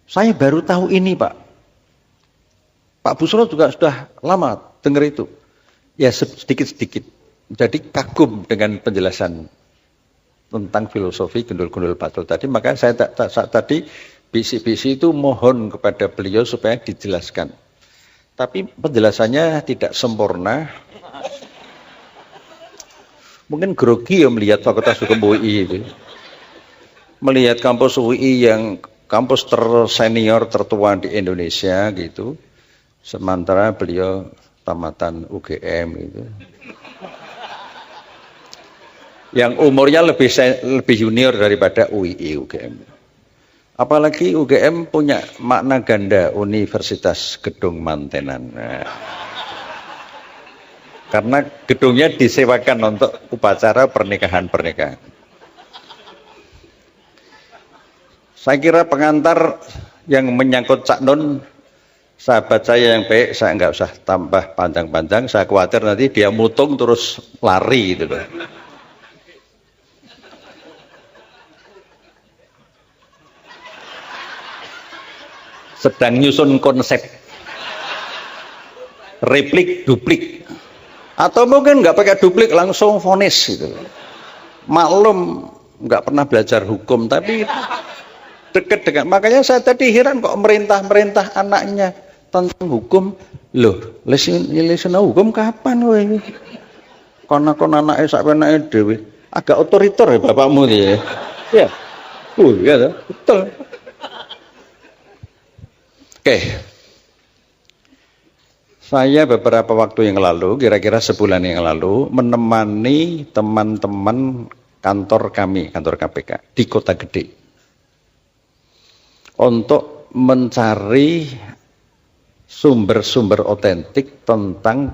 Saya baru tahu ini, Pak. Pak Busro juga sudah lama dengar itu. Ya sedikit-sedikit. Jadi kagum dengan penjelasan tentang filosofi Gundul-Gundul Pacul tadi. Maka saya tadi bisi-bisi itu mohon kepada beliau supaya dijelaskan. Tapi penjelasannya tidak sempurna. Mungkin grogi ya melihat Fakultas Hukum UI itu. Melihat kampus UI yang kampus tersenior tertua di Indonesia gitu. Sementara beliau tamatan UGM itu. Yang umurnya lebih junior daripada UII UGM. Apalagi UGM punya makna ganda, Universitas Gedung Mantenan. Nah, karena gedungnya disewakan untuk upacara pernikahan-pernikahan. Saya kira pengantar yang menyangkut Cak Nun, sahabat saya yang baik, saya nggak usah tambah panjang-panjang. Saya khawatir nanti dia mutung terus lari gitu loh. Sedang nyusun konsep replik duplik, atau mungkin nggak pakai duplik langsung vonis gitu. Maklum nggak pernah belajar hukum tapi dekat dengan, makanya saya tadi heran kok merintah anaknya tentang hukum. Loh, lesin hukum kapan weh? Kon anake sak penake dhewe. Agak otoriter ya bapakmu ya. Ya. Ya betul. Oke. Saya beberapa waktu yang lalu, kira-kira sebulan yang lalu, menemani teman-teman kantor kami, kantor KPK, di Kota Gede. Untuk mencari sumber-sumber otentik tentang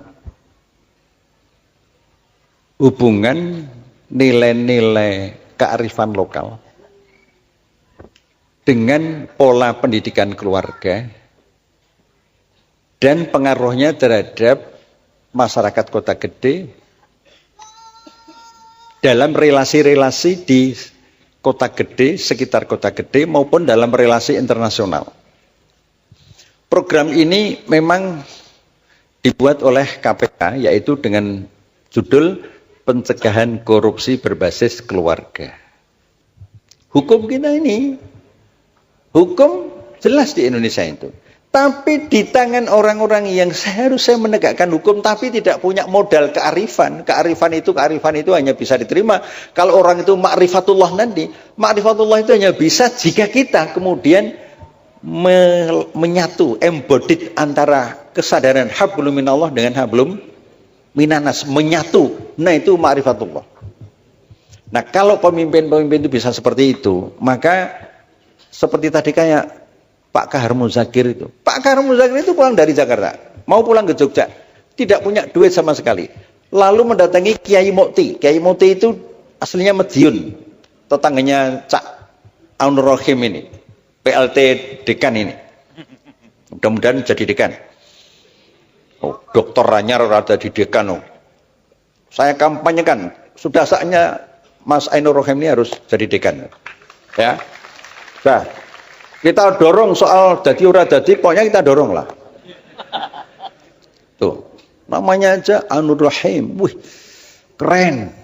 hubungan nilai-nilai kearifan lokal dengan pola pendidikan keluarga dan pengaruhnya terhadap masyarakat Kota Gede dalam relasi-relasi di Kota Gede, sekitar Kota Gede maupun dalam relasi internasional. Program ini memang dibuat oleh KPK, yaitu dengan judul Pencegahan Korupsi Berbasis Keluarga. Hukum kita ini, hukum jelas di Indonesia itu. Tapi di tangan orang-orang yang seharusnya menegakkan hukum tapi tidak punya modal kearifan. Kearifan itu hanya bisa diterima kalau orang itu ma'rifatullah nanti. Ma'rifatullah itu hanya bisa jika kita kemudian menyatu, embodied antara kesadaran hablum minallah dengan hablum minanas, menyatu. Nah, itu ma'rifatullah. Nah, kalau pemimpin-pemimpin itu bisa seperti itu, maka seperti tadi kayak Pak Kahar Muzakir itu. Pak Kahar Muzakir itu pulang dari Jakarta, mau pulang ke Jogja, tidak punya duit sama sekali. Lalu mendatangi Kiai Mukti. Kiai Mukti itu aslinya Madiun, tetangganya Cak Aunur Rohim ini, PLT dekan ini. Mudah-mudahan jadi dekan. Oh, Dokter Ranyar ada di dekan. Oh. Saya kampanyekan, sudah saatnya Mas Ainur Rohim ini harus jadi dekan. Ya, nah, kita dorong soal dadi ora dadi, pokoknya kita dorong lah. Tuh, namanya aja Ainur Rohim, wih, keren.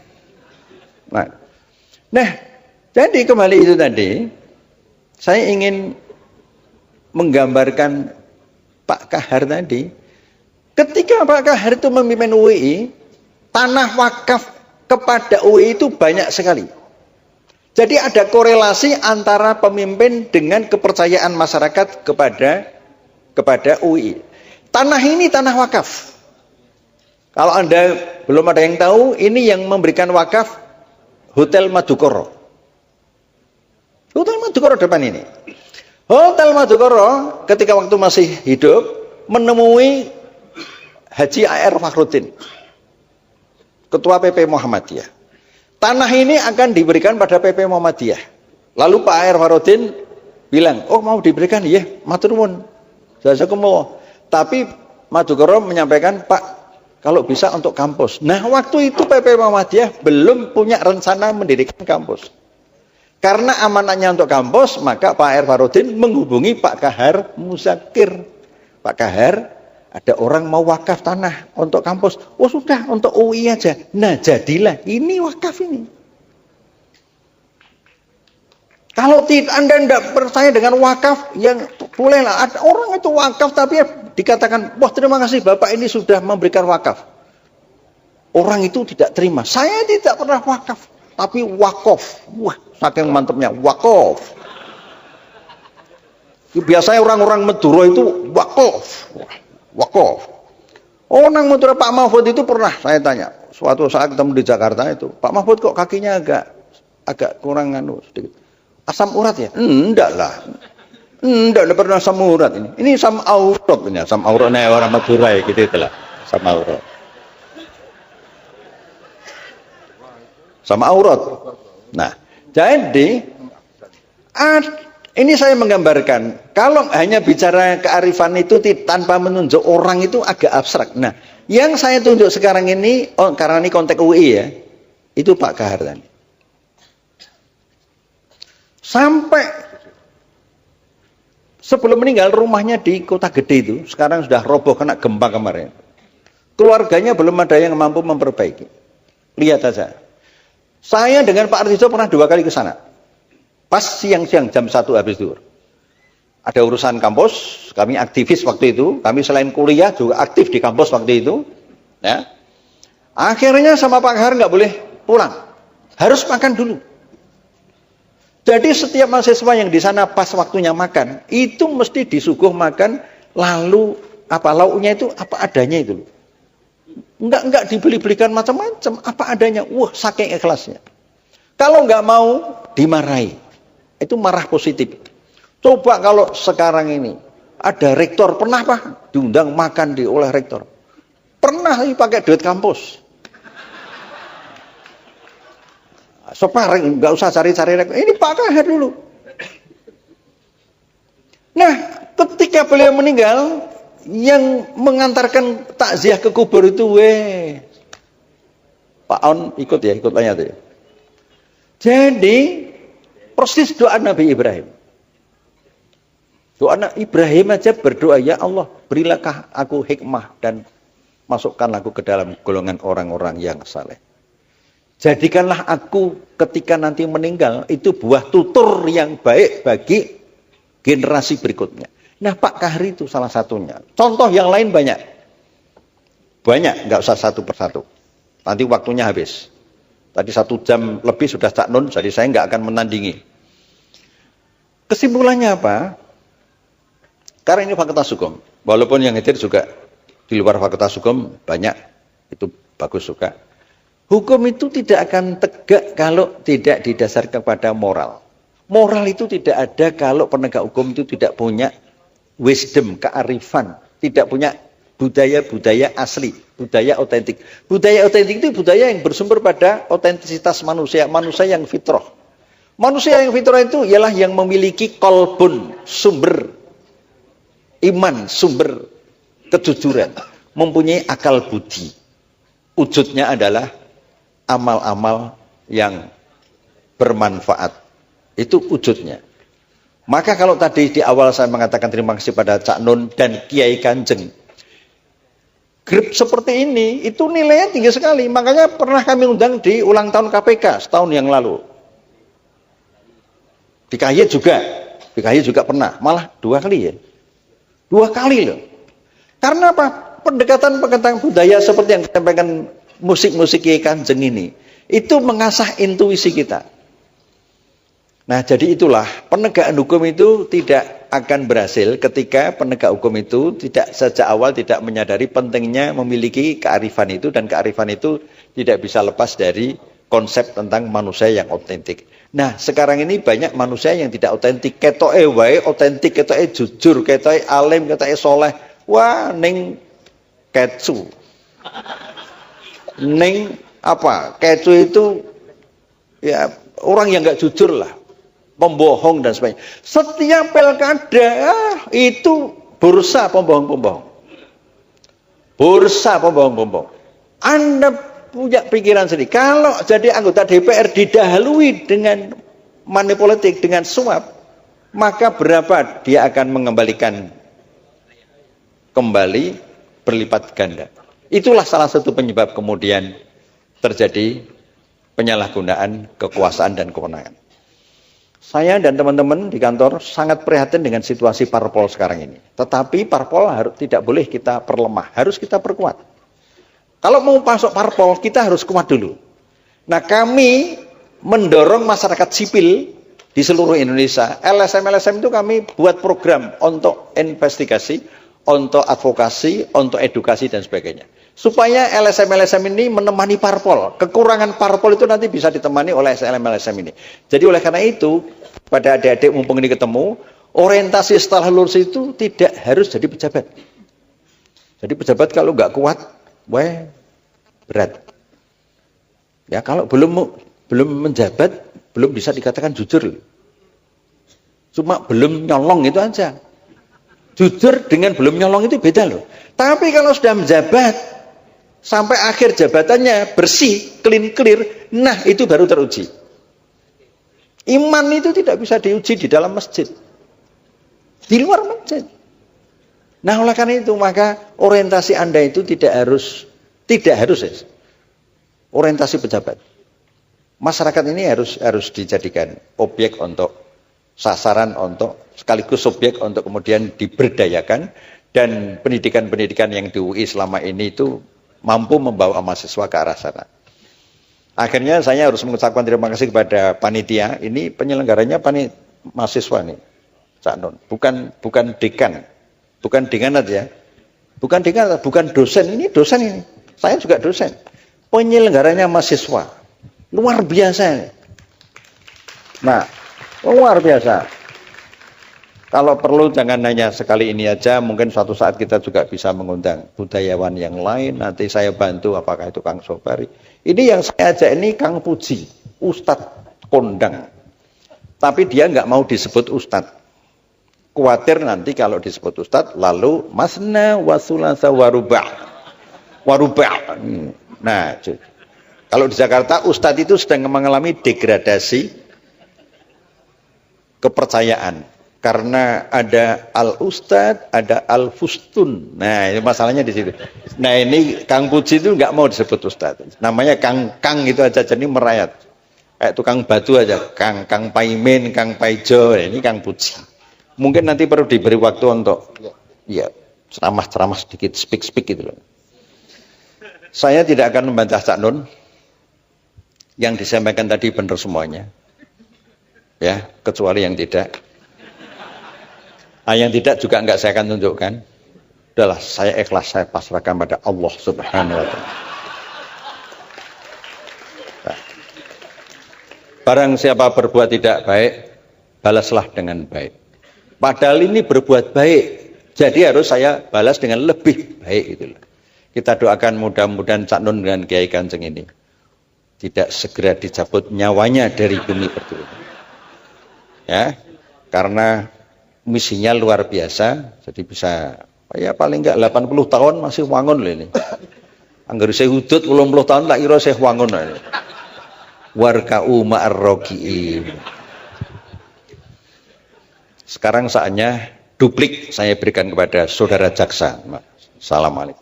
Nah, jadi kembali itu tadi, saya ingin menggambarkan Pak Kahar tadi. Ketika Pak Kahar itu memimpin UI, tanah wakaf kepada UI itu banyak sekali. Jadi ada korelasi antara pemimpin dengan kepercayaan masyarakat kepada UI. Tanah ini tanah wakaf. Kalau Anda belum ada yang tahu, ini yang memberikan wakaf Hotel Madukoro. Hotel Madukoro depan ini. Hotel Madukoro ketika waktu masih hidup menemui Haji A.R. Fakhruddin, Ketua PP Muhammadiyah. Tanah ini akan diberikan pada PP Muhammadiyah. Lalu Pak A.R. Fakhruddin bilang, oh mau diberikan, ya matur nuwun. Jazakumullah. Tapi Madukoro menyampaikan, Pak, kalau bisa untuk kampus. Nah, waktu itu PP Muhammadiyah belum punya rencana mendirikan kampus. Karena amanahnya untuk kampus, maka Pak A.R. Fakhruddin menghubungi Pak Kahar Muzakir. Pak Kahar, ada orang mau wakaf tanah untuk kampus. Oh sudah, untuk UI aja. Nah jadilah, ini wakaf ini. Kalau Anda tidak percaya dengan wakaf, yang bolehlah. Ada orang itu wakaf tapi ya dikatakan, wah terima kasih Bapak ini sudah memberikan wakaf. Orang itu tidak terima. Saya tidak pernah wakaf, tapi wakof. Wah, saking mantapnya, wakof. Biasanya orang-orang Madura itu wakof. Wakof. Orang Madura Pak Mahfud itu pernah saya tanya. Suatu saat ketemu di Jakarta itu, Pak Mahfud kok kakinya agak kurang sedikit. Asam urat ya? Enggak lah. Enggak pernah asam urat ini. Ini asam aurat ini, asam auratnya orang Madura gitu itulah. Asam aurat. Sama aurat. Nah, jadi ini saya menggambarkan, kalau hanya bicara kearifan itu tanpa menunjuk orang itu agak abstrak. Nah, yang saya tunjuk sekarang ini, karena ini konteks UI ya, itu Pak Kahar tadi. Sampai sebelum meninggal rumahnya di Kota Gede itu, sekarang sudah roboh kena gempa kemarin. Keluarganya belum ada yang mampu memperbaiki. Lihat saja. Saya dengan Pak Artijo pernah 2 kali ke sana. Pas siang-siang jam 1 habis zuhur. Ada urusan kampus, kami aktivis waktu itu, kami selain kuliah juga aktif di kampus waktu itu. Ya. Akhirnya sama Pak Kahar nggak boleh pulang, harus makan dulu. Jadi setiap mahasiswa yang di sana pas waktunya makan, itu mesti disuguh makan, lalu apa lauknya itu apa adanya itu. Enggak dibeli-belikan macam-macam, apa adanya. Wah, saking ikhlasnya. Kalau enggak mau, dimarahi. Itu marah positif. Coba kalau sekarang ini ada rektor, pernah Pak diundang makan oleh rektor? Pernah pakai duit kampus. Separing, nggak usah cari-cari rektor. Ini Pak Kahar dulu. Nah, ketika beliau meninggal, yang mengantarkan takziah ke kubur itu, Pak On ikut lainnya tuh. Jadi, persis doa Nabi Ibrahim. Doa Nabi Ibrahim aja berdoa, ya Allah, berilah aku hikmah dan masukkanlah aku ke dalam golongan orang-orang yang saleh. Jadikanlah aku ketika nanti meninggal itu buah tutur yang baik bagi generasi berikutnya. Nah, Pak Kahri itu salah satunya. Contoh yang lain banyak. Banyak, nggak usah satu persatu. Nanti waktunya habis. Tadi 1 jam lebih sudah Cak Nun, jadi saya nggak akan menandingi. Kesimpulannya apa? Karena ini Fakultas Hukum. Walaupun yang hadir juga di luar Fakultas Hukum banyak, itu bagus juga. Hukum itu tidak akan tegak kalau tidak didasarkan pada moral. Moral itu tidak ada kalau penegak hukum itu tidak punya wisdom, kearifan, tidak punya budaya-budaya asli, budaya otentik. Budaya otentik itu budaya yang bersumber pada otentisitas manusia, manusia yang fitrah. Manusia yang fitrah itu ialah yang memiliki kolbun, sumber iman, sumber kejujuran, mempunyai akal budi. Wujudnya adalah amal-amal yang bermanfaat. Itu wujudnya. Maka kalau tadi di awal saya mengatakan terima kasih pada Cak Nun dan Kiai Kanjeng, grup seperti ini itu nilainya tinggi sekali. Makanya pernah kami undang di ulang tahun KPK setahun yang lalu. Di KY juga pernah, malah 2 kali ya. 2 kali loh. Karena apa? Pendekatan budaya seperti yang disampaikan musik-musik Kiai Kanjeng ini, itu mengasah intuisi kita. Nah, jadi itulah penegakan hukum itu tidak akan berhasil ketika penegak hukum itu tidak sejak awal tidak menyadari pentingnya memiliki kearifan itu, dan kearifan itu tidak bisa lepas dari konsep tentang manusia yang otentik. Nah, sekarang ini banyak manusia yang tidak otentik, ketoke wae otentik, ketoke jujur, ketoke alim, ketoke soleh. Wah, ning kecu. Ning apa? Kecu itu ya orang yang enggak jujur lah. Pembohong dan sebagainya. Setiap pilkada itu bursa pembohong-pembohong. Bursa pembohong-pembohong. Anda punya pikiran sendiri. Kalau jadi anggota DPR didahului dengan money politik, dengan suap, maka berapa dia akan mengembalikan kembali berlipat ganda. Itulah salah satu penyebab kemudian terjadi penyalahgunaan kekuasaan dan kewenangan. Saya dan teman-teman di kantor sangat prihatin dengan situasi parpol sekarang ini. Tetapi parpol tidak boleh kita perlemah, harus kita perkuat. Kalau mau masuk parpol, kita harus kuat dulu. Nah, kami mendorong masyarakat sipil di seluruh Indonesia. LSM-LSM itu kami buat program untuk investigasi, untuk advokasi, untuk edukasi dan sebagainya. Supaya LSM-LSM ini menemani parpol. Kekurangan parpol itu nanti bisa ditemani oleh LSM-LSM ini. Jadi oleh karena itu, pada adik-adik mumpung ini ketemu, orientasi setelah lulus itu tidak harus jadi pejabat. Jadi pejabat kalau nggak kuat, berat. Ya, kalau belum menjabat, belum bisa dikatakan jujur. Cuma belum nyolong itu aja. Jujur dengan belum nyolong itu beda loh. Tapi kalau sudah menjabat, sampai akhir jabatannya bersih, clear, nah itu baru teruji. Iman itu tidak bisa diuji di dalam masjid, di luar masjid. Nah, oleh karena itu maka orientasi Anda itu tidak harus orientasi pejabat. Masyarakat ini harus dijadikan objek untuk sasaran, untuk sekaligus subjek untuk kemudian diberdayakan, dan pendidikan-pendidikan yang di UI selama ini itu mampu membawa mahasiswa ke arah sana. Akhirnya saya harus mengucapkan terima kasih kepada panitia. Ini penyelenggaranya mahasiswa nih, Cak Nun. Bukan dekan. Bukan dekanat ya. Bukan dekanat, bukan dosen. Ini dosen ini. Saya juga dosen. Penyelenggaranya mahasiswa. Luar biasa ini. Nah, luar biasa. Kalau perlu jangan hanya sekali ini aja, mungkin suatu saat kita juga bisa mengundang budayawan yang lain, nanti saya bantu, apakah itu Kang Sobari. Ini yang saya ajak ini Kang Puji, Ustadz kondang. Tapi dia nggak mau disebut Ustadz. Khawatir nanti kalau disebut Ustadz, lalu masna wasulasa warubah. Warubah. Nah, kalau di Jakarta Ustadz itu sedang mengalami degradasi kepercayaan. Karena ada al-ustad, ada al-fustun. Nah, ini masalahnya di situ. Nah, ini Kang Puji itu nggak mau disebut ustad. Namanya Kang itu aja, jadi merayat. Kayak tukang batu aja, Kang Paimin, Kang Paijo. Ini Kang Puji. Mungkin nanti perlu diberi waktu untuk ya ceramah-ceramah sedikit, speak gitu loh. Saya tidak akan membantah Cak Nun. Yang disampaikan tadi benar semuanya. Ya, kecuali yang tidak. Yang tidak juga enggak saya akan tunjukkan. Udahlah, saya ikhlas, saya pasrahkan pada Allah Subhanahu wa Ta'ala. Nah. Barang siapa berbuat tidak baik, balaslah dengan baik. Padahal ini berbuat baik, jadi harus saya balas dengan lebih baik gitu. Kita doakan mudah-mudahan Cak Nun dengan Kiai Kanjeng ini tidak segera dicabut nyawanya dari bumi pertiwi. Ya, karena misinya luar biasa, jadi bisa ya paling enggak 80 tahun masih wangun loh ini. Angger saya hudud 80 tahun tak kira saya wangun loh. Warka'u ma'ar-raki'in. Sekarang saatnya duplik saya berikan kepada saudara jaksa. Assalamualaikum.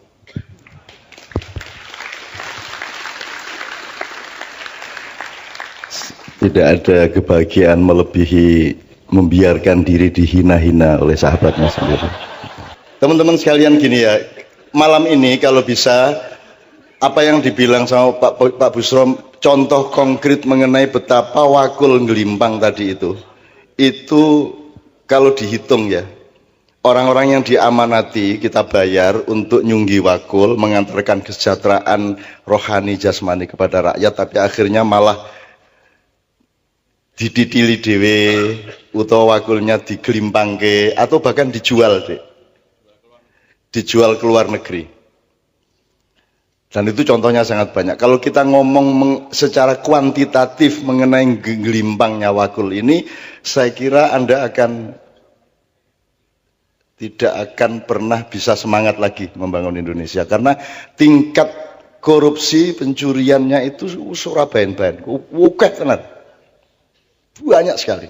Tidak ada kebahagiaan melebihi membiarkan diri dihina-hina oleh sahabatnya sendiri. Teman-teman sekalian gini ya, malam ini kalau bisa apa yang dibilang sama Pak Busrom, contoh konkret mengenai betapa wakul ngelimpang tadi itu kalau dihitung ya, orang-orang yang diamanati kita bayar untuk nyunggi wakul, mengantarkan kesejahteraan rohani jasmani kepada rakyat, tapi akhirnya malah dididili dewe utawa wakulnya digelimpangke atau bahkan dijual dijual ke luar negeri. Dan itu contohnya sangat banyak. Kalau kita ngomong secara kuantitatif mengenai gelimpangnya wakul ini, saya kira Anda tidak akan pernah bisa semangat lagi membangun Indonesia, karena tingkat korupsi pencuriannya itu surabayan-bayan, wukeh tenan. Banyak sekali.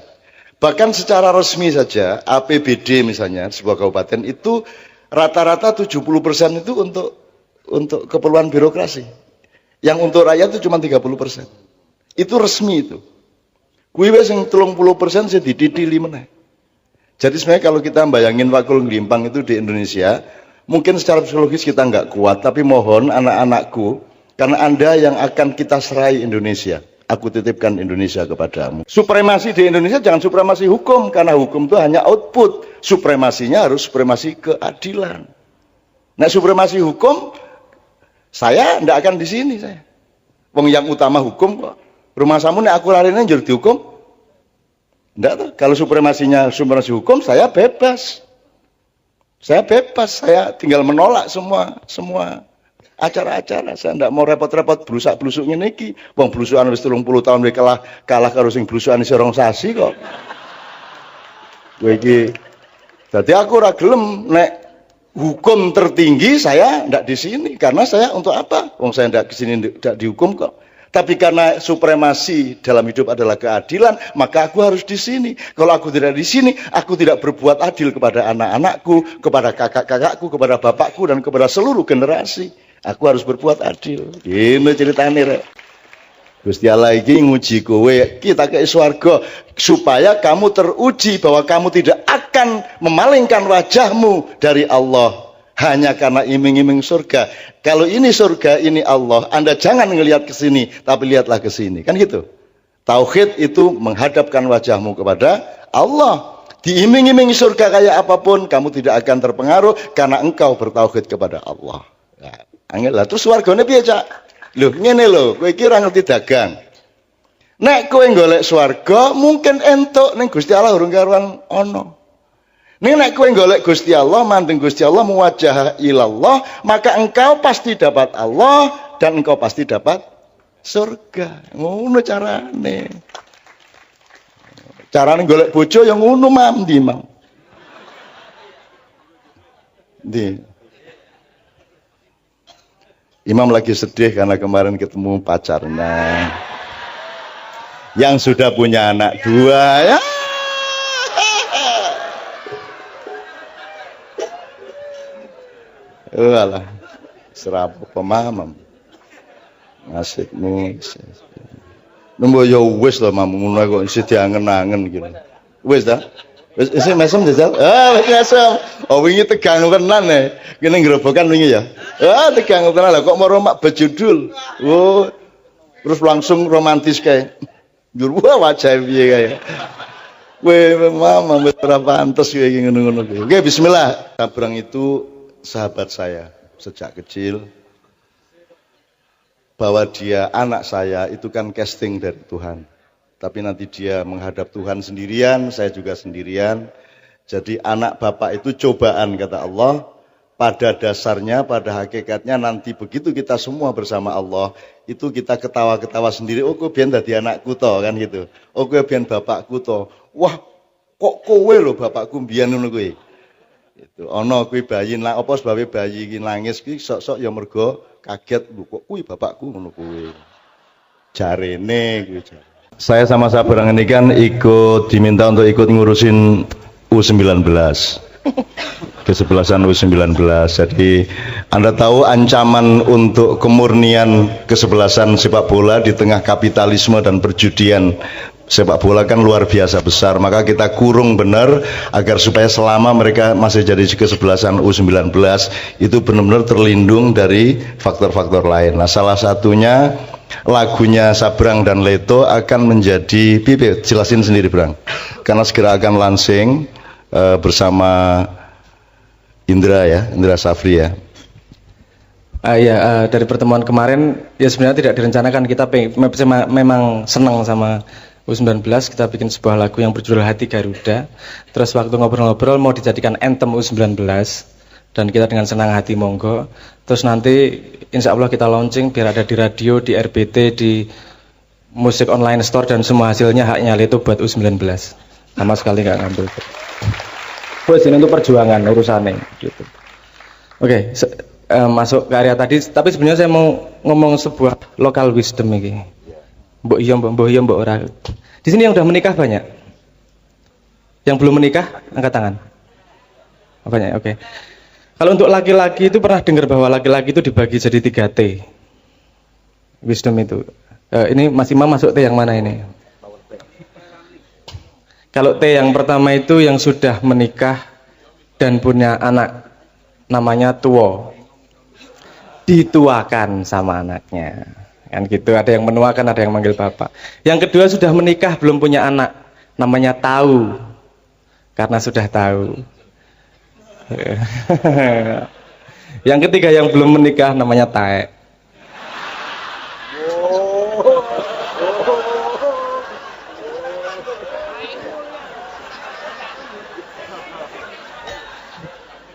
Bahkan secara resmi saja APBD misalnya sebuah kabupaten itu rata-rata 70% itu untuk keperluan birokrasi. Yang untuk rakyat itu cuma 30%. Itu resmi itu. Kuwi wis sing 30% sing dididili meneh. Jadi sebenarnya kalau kita bayangin wakul ngelimpang itu di Indonesia, mungkin secara psikologis kita nggak kuat, tapi mohon anak-anakku, karena Anda yang akan kita serai Indonesia. Aku titipkan Indonesia kepadamu. Supremasi di Indonesia jangan supremasi hukum, karena hukum itu hanya output. Supremasinya harus supremasi keadilan. Nah, supremasi hukum, saya tidak akan di sini saya. Wong yang utama hukum kok. Rumah samu nek aku larene njur dihukum. Enggak tuh. Kalau supremasi hukum, saya bebas. Saya bebas, saya tinggal menolak semua acara-acara. Saya tidak mau repot-repot blusak-blusuk ngene iki. Wong blusukan wis 30 tahun wis kalah karo sing blusukan isih rong sasi kok. Kowe iki. Dadi aku ora gelem nek hukum tertinggi saya ndak di sini, karena saya untuk apa? Wong saya ndak di sini ndak dihukum kok. Tapi karena supremasi dalam hidup adalah keadilan, maka aku harus di sini. Kalau aku tidak di sini, aku tidak berbuat adil kepada anak-anakku, kepada kakak-kakakku, kepada bapakku, dan kepada seluruh generasi. Aku harus berbuat adil. Ini ceritanya rek. Gusti Allah iki nguji kowe, kita ke swarga supaya kamu teruji bahwa kamu tidak akan memalingkan wajahmu dari Allah. hanya karena iming-iming surga. Kalau ini surga, ini Allah, Anda jangan ngelihat ke sini, tapi lihatlah ke sini. Kan gitu. Tauhid itu menghadapkan wajahmu kepada Allah. Diiming-imingi surga kayak apapun, kamu tidak akan terpengaruh karena engkau bertauhid kepada Allah. Nah, angel lah. Terus wargane piye, Cak? Loh, ngene lho, kowe iki ora ngerti dagang. Nek kowe golek swarga, mungkin entuk ning Gusti Allah urung karuan ana. Nek kowe golek Gusti Allah, mandeng Gusti Allah, muwajjah ilallah, maka engkau pasti dapat Allah dan engkau pasti dapat surga. Ngono carane. Carane golek bojo yang ngono mamdi, Mam. Imam lagi sedih karena kemarin ketemu pacarnya yang sudah punya anak 2 ya. Walah, serap pemahaman. Nasibmu. Nembo ya wis lah Mam, ngono kok isih diangen-angen gitu. Wis ta? Wis isih mesem jajal. Wis mesem. Oh wingi tegang tenan e. Kene ngrobokan wingi ya. Tegang tenan lah kok mau mak bejudul. Oh. Terus langsung romantis kayak. Jur wajah piye kae. Weh Mama wis ora pantes kowe iki ngono-ngono. Oke, bismillah. Sabrang itu sahabat saya sejak kecil. Bahwa dia anak saya itu kan casting dari Tuhan. Tapi nanti dia menghadap Tuhan sendirian, saya juga sendirian. Jadi anak bapak itu cobaan kata Allah. Pada dasarnya, pada hakikatnya nanti begitu kita semua bersama Allah, itu kita ketawa-ketawa sendiri. Oh kowe biyen dadi anakku to kan gitu. Oh kowe biyen bapakku to. Wah, kok kowe lho bapakku biyen ngono kowe. Itu ana kuwi bayi apa sebabe bayi iki nangis ki sok-sok ya mergo kaget lho kok kuwi bapakku ngono kuwi. Jarene kuwi. Saya sama Sabrang ini kan diminta untuk ikut ngurusin U19. Kesebelasan U19. Jadi Anda tahu ancaman untuk kemurnian kesebelasan sepak bola di tengah kapitalisme dan perjudian sepak bola kan luar biasa besar. Maka kita kurung benar agar supaya selama mereka masih jadi kesebelasan U19 itu benar-benar terlindung dari faktor-faktor lain. Nah, salah satunya lagunya Sabrang dan Leto akan menjadi pipi, jelasin sendiri Brang. Karena segera akan launching bersama Indra Safri ya. Dari pertemuan kemarin ya sebenarnya tidak direncanakan, kita memang senang sama U19, kita bikin sebuah lagu yang berjudul Hati Garuda. Terus waktu ngobrol-ngobrol mau dijadikan anthem U19 dan kita dengan senang hati monggo. Terus nanti insya Allah kita launching biar ada di radio, di RBT, di musik online store dan semua hasilnya haknya itu buat U19. Sama sekali nggak ngambil. Terus ini untuk perjuangan urusannya gitu. Oke, masuk ke area tadi, tapi sebenarnya saya mau ngomong sebuah local wisdom ini. Mbok iya mbok ora. Di sini yang udah menikah banyak. Yang belum menikah angkat tangan. Banyak, oke. Kalau untuk laki-laki itu pernah dengar bahwa laki-laki itu dibagi jadi 3 T. Wisdom itu. Ini Mas Imam masuk T yang mana ini? Kalau T yang pertama itu yang sudah menikah dan punya anak, namanya tuwo. Dituakan sama anaknya. Kan gitu, ada yang menuakan, ada yang manggil bapak. Yang kedua sudah menikah belum punya anak, namanya tahu. Karena sudah tahu. Yang ketiga yang belum menikah namanya taek.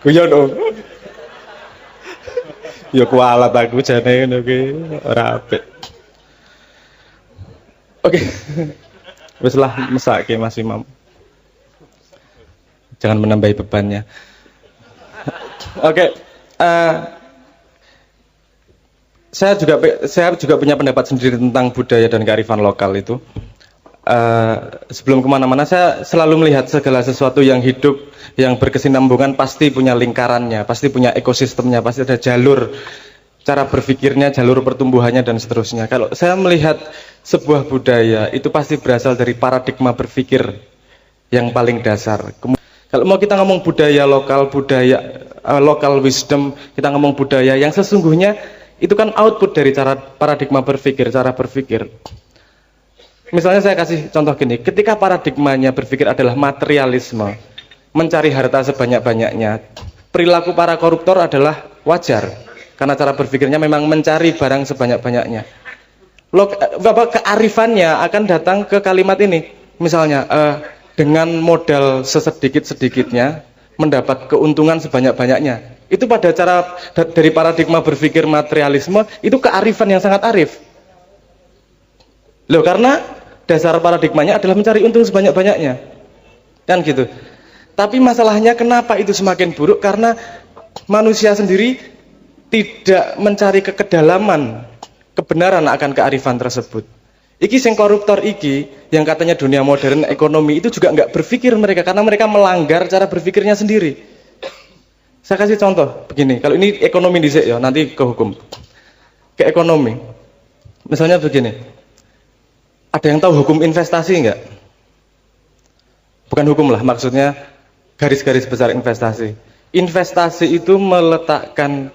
Guyon dong. Ya kualat aku jane ngono ki ora apik. Oke. Wis lah mesake Mas Imam. Jangan menambahi bebannya. Oke. Saya juga punya pendapat sendiri tentang budaya dan kearifan lokal itu. Sebelum kemana-mana saya selalu melihat segala sesuatu yang hidup, yang berkesinambungan pasti punya lingkarannya, pasti punya ekosistemnya, pasti ada jalur cara berpikirnya, jalur pertumbuhannya dan seterusnya. Kalau saya melihat sebuah budaya itu pasti berasal dari paradigma berpikir yang paling dasar. Kalau mau kita ngomong budaya lokal, budaya local wisdom, kita ngomong budaya, yang sesungguhnya itu kan output dari cara paradigma berpikir, cara berpikir. Misalnya saya kasih contoh gini, ketika paradigmanya berpikir adalah materialisme, mencari harta sebanyak-banyaknya, perilaku para koruptor adalah wajar, karena cara berpikirnya memang mencari barang sebanyak-banyaknya. Kearifannya akan datang ke kalimat ini, misalnya dengan modal sesedikit-sedikitnya mendapat keuntungan sebanyak-banyaknya. Itu pada cara dari paradigma berpikir materialisme, itu kearifan yang sangat arif. Loh, karena dasar paradigmanya adalah mencari untung sebanyak-banyaknya. Kan gitu. Tapi masalahnya kenapa itu semakin buruk? Karena manusia sendiri tidak mencari kekedalaman kebenaran akan kearifan tersebut. Iki sing koruptor iki, yang katanya dunia modern ekonomi, itu juga nggak berpikir mereka, karena mereka melanggar cara berpikirnya sendiri. Saya kasih contoh begini, kalau ini ekonomi dhisik ya, nanti ke hukum. Ke ekonomi. Misalnya begini. Ada yang tahu hukum investasi nggak? Bukan hukum lah, maksudnya garis-garis besar investasi. Investasi itu meletakkan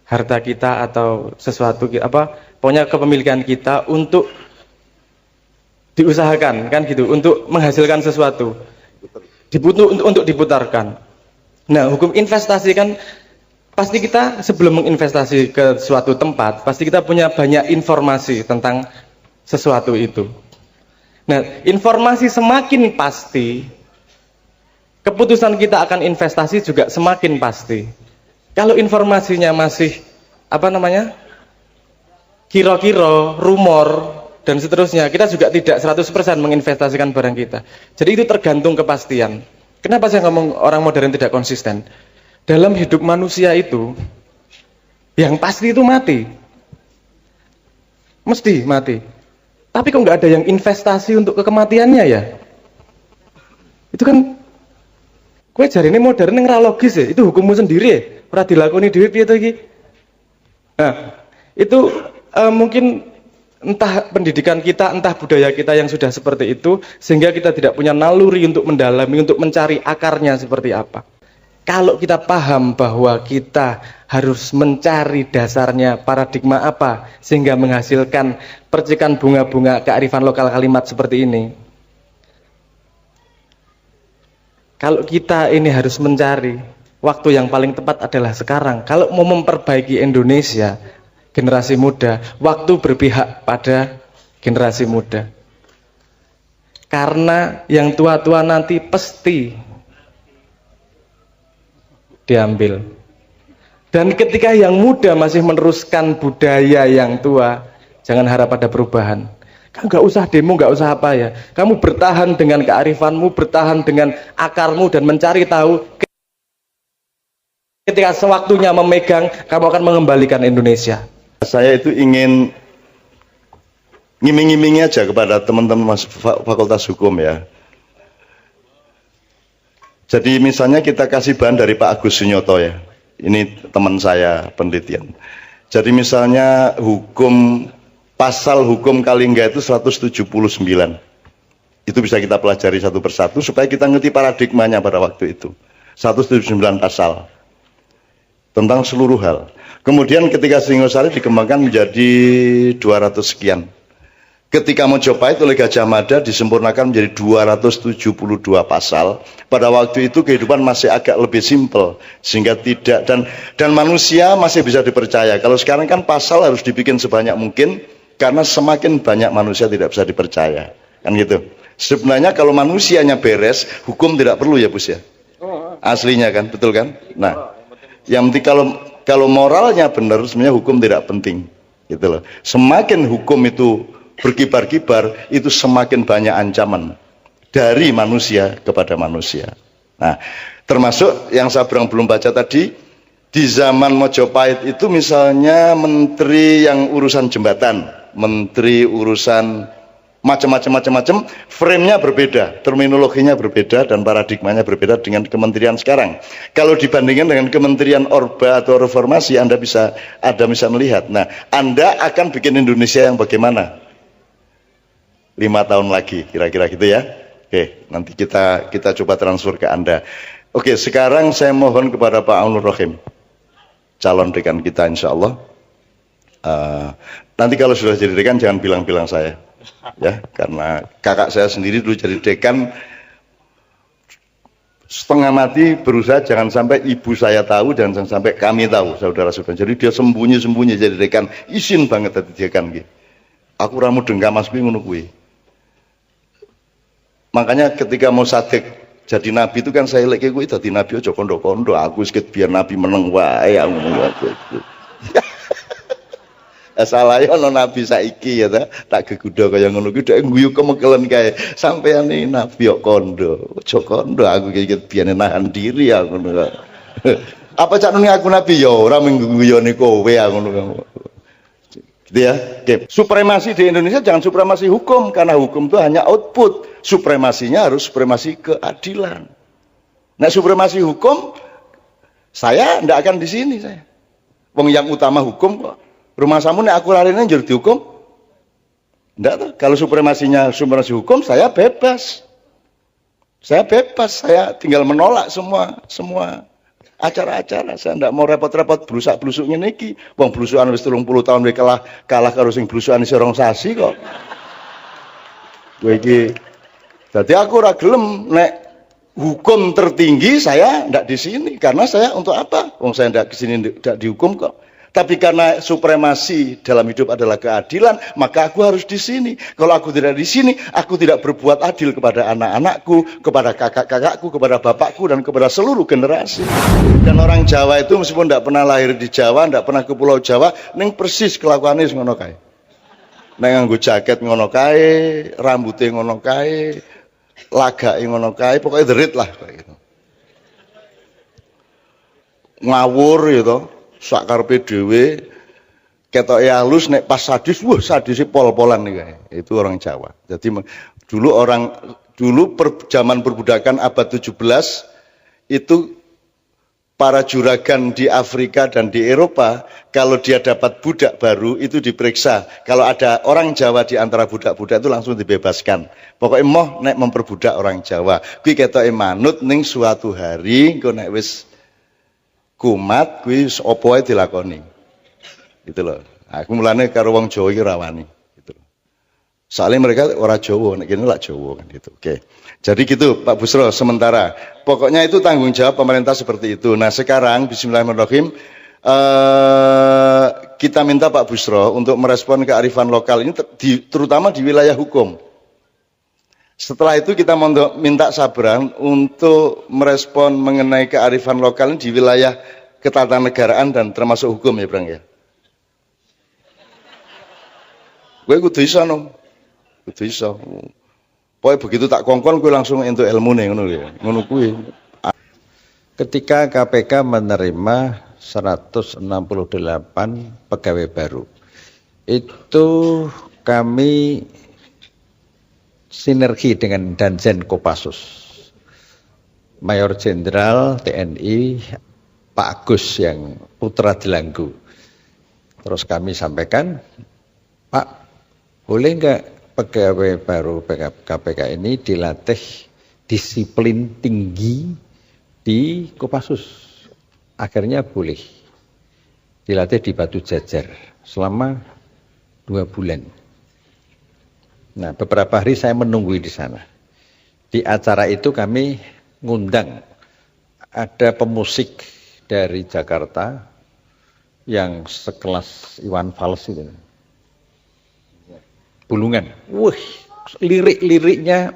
harta kita atau sesuatu pokoknya kepemilikan kita untuk diusahakan, kan gitu, untuk menghasilkan sesuatu, untuk diputarkan. Nah, hukum investasi kan pasti kita sebelum menginvestasi ke suatu tempat, pasti kita punya banyak informasi tentang sesuatu itu. Nah, informasi semakin pasti, keputusan kita akan investasi juga semakin pasti. Kalau informasinya masih kira-kira, rumor, dan seterusnya, kita juga tidak 100% menginvestasikan barang kita. Jadi itu tergantung kepastian. Kenapa saya ngomong orang modern tidak konsisten? Dalam hidup manusia itu, yang pasti itu mati. Mesti mati. Tapi kok nggak ada yang investasi untuk kematiannya ya? Itu kan, kue jari ini modern yang logis ya, itu hukummu sendiri ya, ora dilakoni dhewe piye to iki? Nah, itu mungkin entah pendidikan kita, entah budaya kita yang sudah seperti itu, sehingga kita tidak punya naluri untuk mendalami, untuk mencari akarnya seperti apa. Kalau kita paham bahwa kita harus mencari dasarnya paradigma apa, sehingga menghasilkan percikan bunga-bunga kearifan lokal kalimat seperti ini. Kalau kita ini harus mencari, waktu yang paling tepat adalah sekarang. Kalau mau memperbaiki Indonesia, generasi muda, waktu berpihak pada generasi muda. Karena yang tua-tua nanti pasti diambil. Dan ketika yang muda masih meneruskan budaya yang tua, jangan harap ada perubahan. Kamu nggak usah demo, nggak usah apa ya. Kamu bertahan dengan kearifanmu, bertahan dengan akarmu, dan mencari tahu. Ketika sewaktunya memegang, kamu akan mengembalikan Indonesia. Saya itu ingin ngiming-ngimingi aja kepada teman-teman Fakultas Hukum ya. Jadi misalnya kita kasih bahan dari Pak Agus Sunyoto ya. Ini teman saya penelitian. Jadi misalnya pasal hukum Kalingga itu 179. Itu bisa kita pelajari satu persatu supaya kita ngerti paradigmanya pada waktu itu. 179 pasal tentang seluruh hal. Kemudian ketika Singosari dikembangkan menjadi 200 sekian. Ketika Mojopahit oleh Gajah Mada disempurnakan menjadi 272 pasal. Pada waktu itu kehidupan masih agak lebih simpel, sehingga tidak dan manusia masih bisa dipercaya. Kalau sekarang kan pasal harus dibikin sebanyak mungkin, karena semakin banyak manusia tidak bisa dipercaya, kan gitu. Sebenarnya kalau manusianya beres, hukum tidak perlu ya Bus ya. Aslinya kan, betul kan? Nah, yang penting kalau moralnya benar, sebenarnya hukum tidak penting, gitu loh. Semakin hukum itu berkibar-kibar, itu semakin banyak ancaman dari manusia kepada manusia. Nah, termasuk yang saya belum baca tadi, di zaman Mojopahit itu misalnya menteri yang urusan jembatan, menteri urusan macam-macam, frame-nya berbeda, terminologinya berbeda, dan paradigmanya berbeda dengan kementerian sekarang. Kalau dibandingkan dengan kementerian Orba atau Reformasi, Anda bisa melihat. Nah, Anda akan bikin Indonesia yang bagaimana? 5 tahun lagi, kira-kira gitu ya. Oke, nanti kita coba transfer ke Anda. Oke, sekarang saya mohon kepada Pak Aunur Rohim, calon dekan kita insya Allah. Nanti kalau sudah jadi dekan jangan bilang-bilang saya, ya, karena kakak saya sendiri dulu jadi dekan, setengah mati berusaha jangan sampai ibu saya tahu dan jangan sampai kami tahu, saudara-saudara. Jadi dia sembunyi-sembunyi jadi dekan, isin banget tadi dekan gitu. Aku ramu dengkam mas ngono kuwi. Makanya ketika mau sadek jadi nabi itu kan saya lagi gue jadi nabi aja kondo-kondo, aku sikit biar nabi meneng wae aku. Asalahe ana nabi saiki ya tak gegudo kaya ngono kuwi dhek guyu kemekelen kae. Sampeyan iki nabi kok kondo. Aja kondo aku iki biyen nahan diri aku ngono. Apa cak nuni aku nabi ya ora mengguyoni kowe aku ngono. Gitu ya. Oke. Supremasi di Indonesia jangan supremasi hukum karena hukum itu hanya output. Supremasinya harus supremasi keadilan. Nah, supremasi hukum saya ndak akan di sini saya. Wong yang utama hukum kok. Rumah samu nek aku larine njur dihukum. Ndak toh. Kalau supremasi hukum saya bebas. Saya bebas, saya tinggal menolak semua acara-acara. Saya ndak mau repot-repot blusak-blusuk ngene iki. Wong blusukan wis 30 tahun wis kalah karo sing blusukan isih rong sasi kok. Kowe iki jadi aku ora gelem nek hukum tertinggi saya ndak di sini karena saya untuk apa? Wong saya ndak di sini ndak dihukum kok. Tapi karena supremasi dalam hidup adalah keadilan, maka aku harus di sini. Kalau aku tidak di sini, aku tidak berbuat adil kepada anak-anakku, kepada kakak-kakakku, kepada bapakku dan kepada seluruh generasi. Dan orang Jawa itu meskipun ndak pernah lahir di Jawa, ndak pernah ke Pulau Jawa, ning persis kelakuane ngono kae. Nek nganggo jaket ngono kae, rambutnya ngono kae, lagake ngono kae, pokoknya derit lah kayak gitu. Ngawur gitu, sak karepe dhewe, ketoke halus nek pas sadis, sadise pol-polan nih kae. Itu orang Jawa. Jadi dulu zaman perbudakan abad 17 itu para juragan di Afrika dan di Eropa, kalau dia dapat budak baru itu diperiksa. Kalau ada orang Jawa di antara budak-budak itu langsung dibebaskan. Pokoknya moh nek memperbudak orang Jawa. Kuwi ketoke manut ning suatu hari engko nek wis kumat kuwi apa wae dilakoni. Gitu loh. Aku mulane karo wong Jawa iki rawani gitu. Soalnya mereka orang Jawa, nek kene lak Jawa kan gitu. Oke. Jadi gitu Pak Busro sementara. Pokoknya itu tanggung jawab pemerintah seperti itu. Nah sekarang bismillahirrahmanirrahim kita minta Pak Busro untuk merespon kearifan lokal ini terutama di wilayah hukum. Setelah itu kita minta Sabran untuk merespon mengenai kearifan lokal ini di wilayah ketatanegaraan dan termasuk hukum ya Bang ya. Gue kudu iso no. Kudu iso. Pokoknya begitu tak kongkon gue langsung entuk ilmune ngono ya. Ngono kuwi. Ketika KPK menerima 168 pegawai baru, itu kami sinergi dengan Danjen Kopassus, Mayor Jenderal TNI Pak Agus yang putra Delanggu. Terus kami sampaikan, Pak, boleh enggak pegawai baru KPK ini dilatih disiplin tinggi di Kopassus? Akhirnya boleh dilatih di Batu Jajar selama 2 bulan. Nah, beberapa hari saya menunggu di sana. Di acara itu kami ngundang ada pemusik dari Jakarta yang sekelas Iwan Fals itu. Bulungan. Wih, lirik-liriknya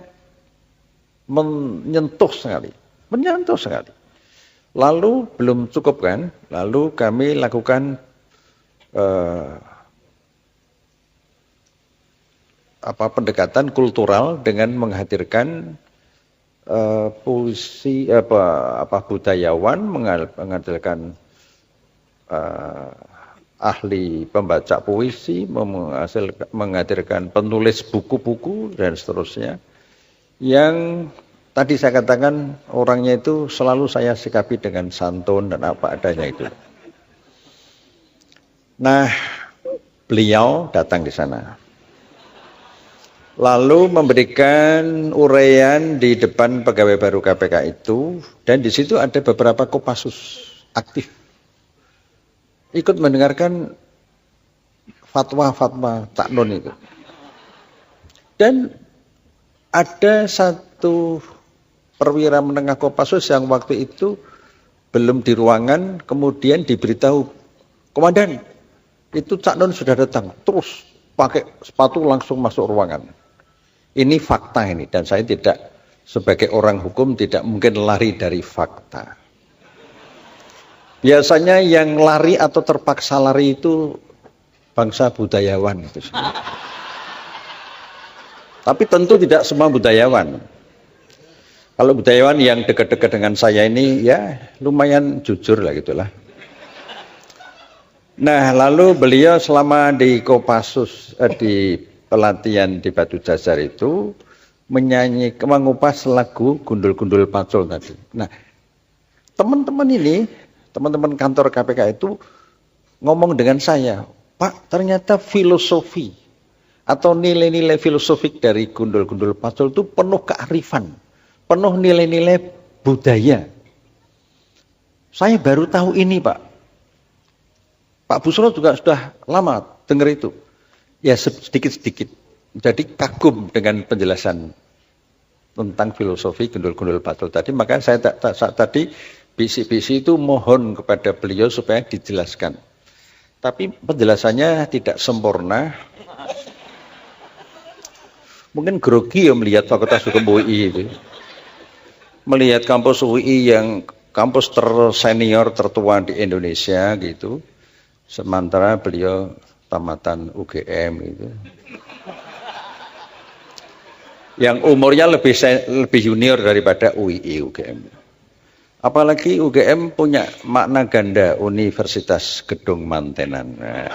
menyentuh sekali. Menyentuh sekali. Lalu belum cukup kan? Lalu kami lakukan pendekatan kultural dengan menghadirkan puisi budayawan, menghadirkan ahli pembaca puisi, menghadirkan penulis buku-buku dan seterusnya. Yang tadi saya katakan orangnya itu selalu saya sikapi dengan santun dan apa adanya itu. Nah, beliau datang di sana. lalu memberikan uraian di depan pegawai baru KPK itu, dan di situ ada beberapa Kopassus aktif ikut mendengarkan fatwa-fatwa Cak Nun itu. Dan ada satu perwira menengah Kopassus yang waktu itu belum di ruangan, kemudian diberitahu, "Komandan, itu Cak Nun sudah datang." Terus pakai sepatu langsung masuk ruangan. Ini fakta ini, dan saya tidak, sebagai orang hukum tidak mungkin lari dari fakta. Biasanya yang lari atau terpaksa lari itu bangsa budayawan itu. Tapi tentu tidak semua budayawan. Kalau budayawan yang dekat-dekat dengan saya ini ya lumayan jujur lah gitulah. Nah, lalu beliau selama di Kopassus di pelatihan di Batu Jajar itu mengupas lagu Gundul-Gundul Pacul tadi. Nah, teman-teman ini, teman-teman kantor KPK itu ngomong dengan saya, "Pak, ternyata filosofi atau nilai-nilai filosofik dari Gundul-Gundul Pacul itu penuh kearifan, penuh nilai-nilai budaya." Saya baru tahu ini, Pak. Pak Busro juga sudah lama dengar itu. Ya sedikit-sedikit. Jadi kagum dengan penjelasan tentang filosofi Gundul-Gundul Pacul tadi. Maka saya tadi bisi-bisi itu mohon kepada beliau supaya dijelaskan. Tapi penjelasannya tidak sempurna. Mungkin grogi ya melihat Fakultas Hukum UI itu. Melihat kampus UI yang kampus tersenior tertua di Indonesia gitu. Sementara beliau tamatan UGM itu. Yang umurnya lebih junior daripada UII UGM. Apalagi UGM punya makna ganda, Universitas Gedung Mantenan. Nah,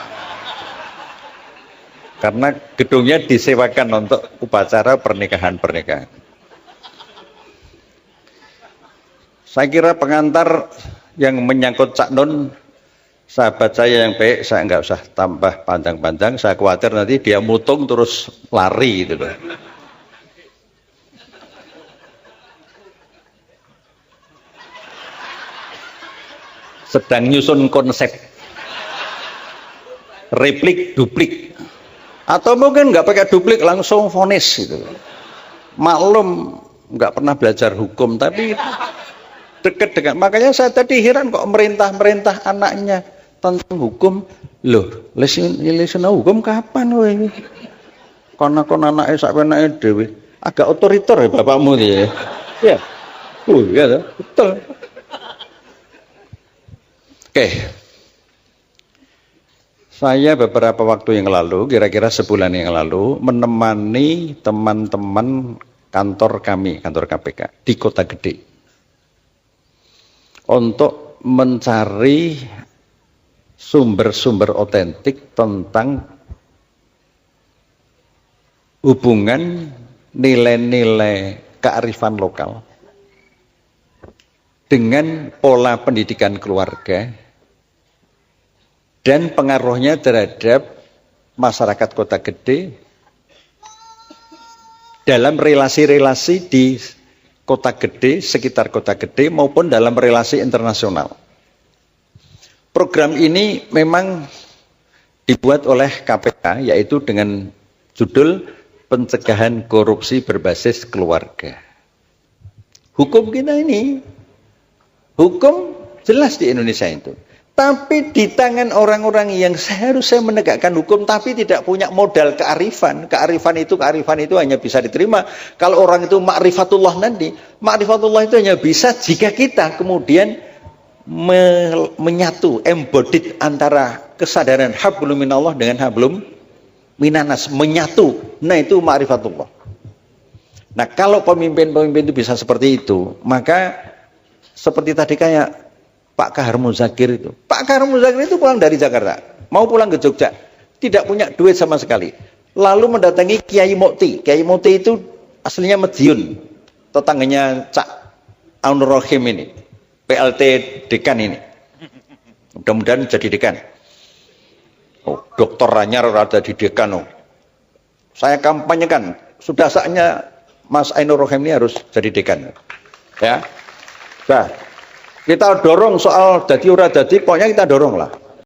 karena gedungnya disewakan untuk upacara pernikahan-pernikahan. Saya kira pengantar yang menyangkut Cak Nun, sahabat saya yang baik, saya nggak usah tambah panjang-panjang. Saya khawatir nanti dia mutung terus lari gitu loh. Sedang nyusun konsep replik duplik, atau mungkin nggak pakai duplik langsung vonis gitu. Maklum nggak pernah belajar hukum tapi dekat dengan, makanya saya tadi heran kok merintah anaknya tentang hukum. Loh, lesin hukum kapan weh? Karena kon anake sak penake dhewe. Agak otoriter ya bapakmu ya. Ya. Ya betul. Oke. Saya beberapa waktu yang lalu, kira-kira sebulan yang lalu, menemani teman-teman kantor kami, kantor KPK di Kota Gede, untuk mencari sumber-sumber otentik tentang hubungan nilai-nilai kearifan lokal dengan pola pendidikan keluarga dan pengaruhnya terhadap masyarakat Kota Gede dalam relasi-relasi di Kota Gede, sekitar Kota Gede maupun dalam relasi internasional. Program ini memang dibuat oleh KPK, yaitu dengan judul Pencegahan Korupsi Berbasis Keluarga. Hukum kita ini, hukum jelas di Indonesia itu. Tapi di tangan orang-orang yang seharusnya menegakkan hukum tapi tidak punya modal kearifan. Kearifan itu hanya bisa diterima kalau orang itu ma'rifatullah nanti. Ma'rifatullah itu hanya bisa jika kita kemudian menyatu, embodied antara kesadaran hablum minallah dengan hablum minanas, menyatu. Nah, itu ma'rifatullah. Nah, kalau pemimpin-pemimpin itu bisa seperti itu, maka seperti tadi kayak Pak Kahar Muzakir itu. Pak Kahar Muzakir itu pulang dari Jakarta, mau pulang ke Jogja, tidak punya duit sama sekali. Lalu mendatangi Kiai Mukti. Kiai Mukti itu aslinya Madiun, tetangganya Cak Aunur Rohim ini, PLT dekan ini. Mudah-mudahan jadi dekan. Oh, Dokter Ranyar ada di dekan. Oh. Saya kampanyekan sudah saatnya Mas Ainur Rohim ini harus jadi dekan. Ya. Nah, kita dorong soal jadi ora jadi, pokoknya kita dorong lah.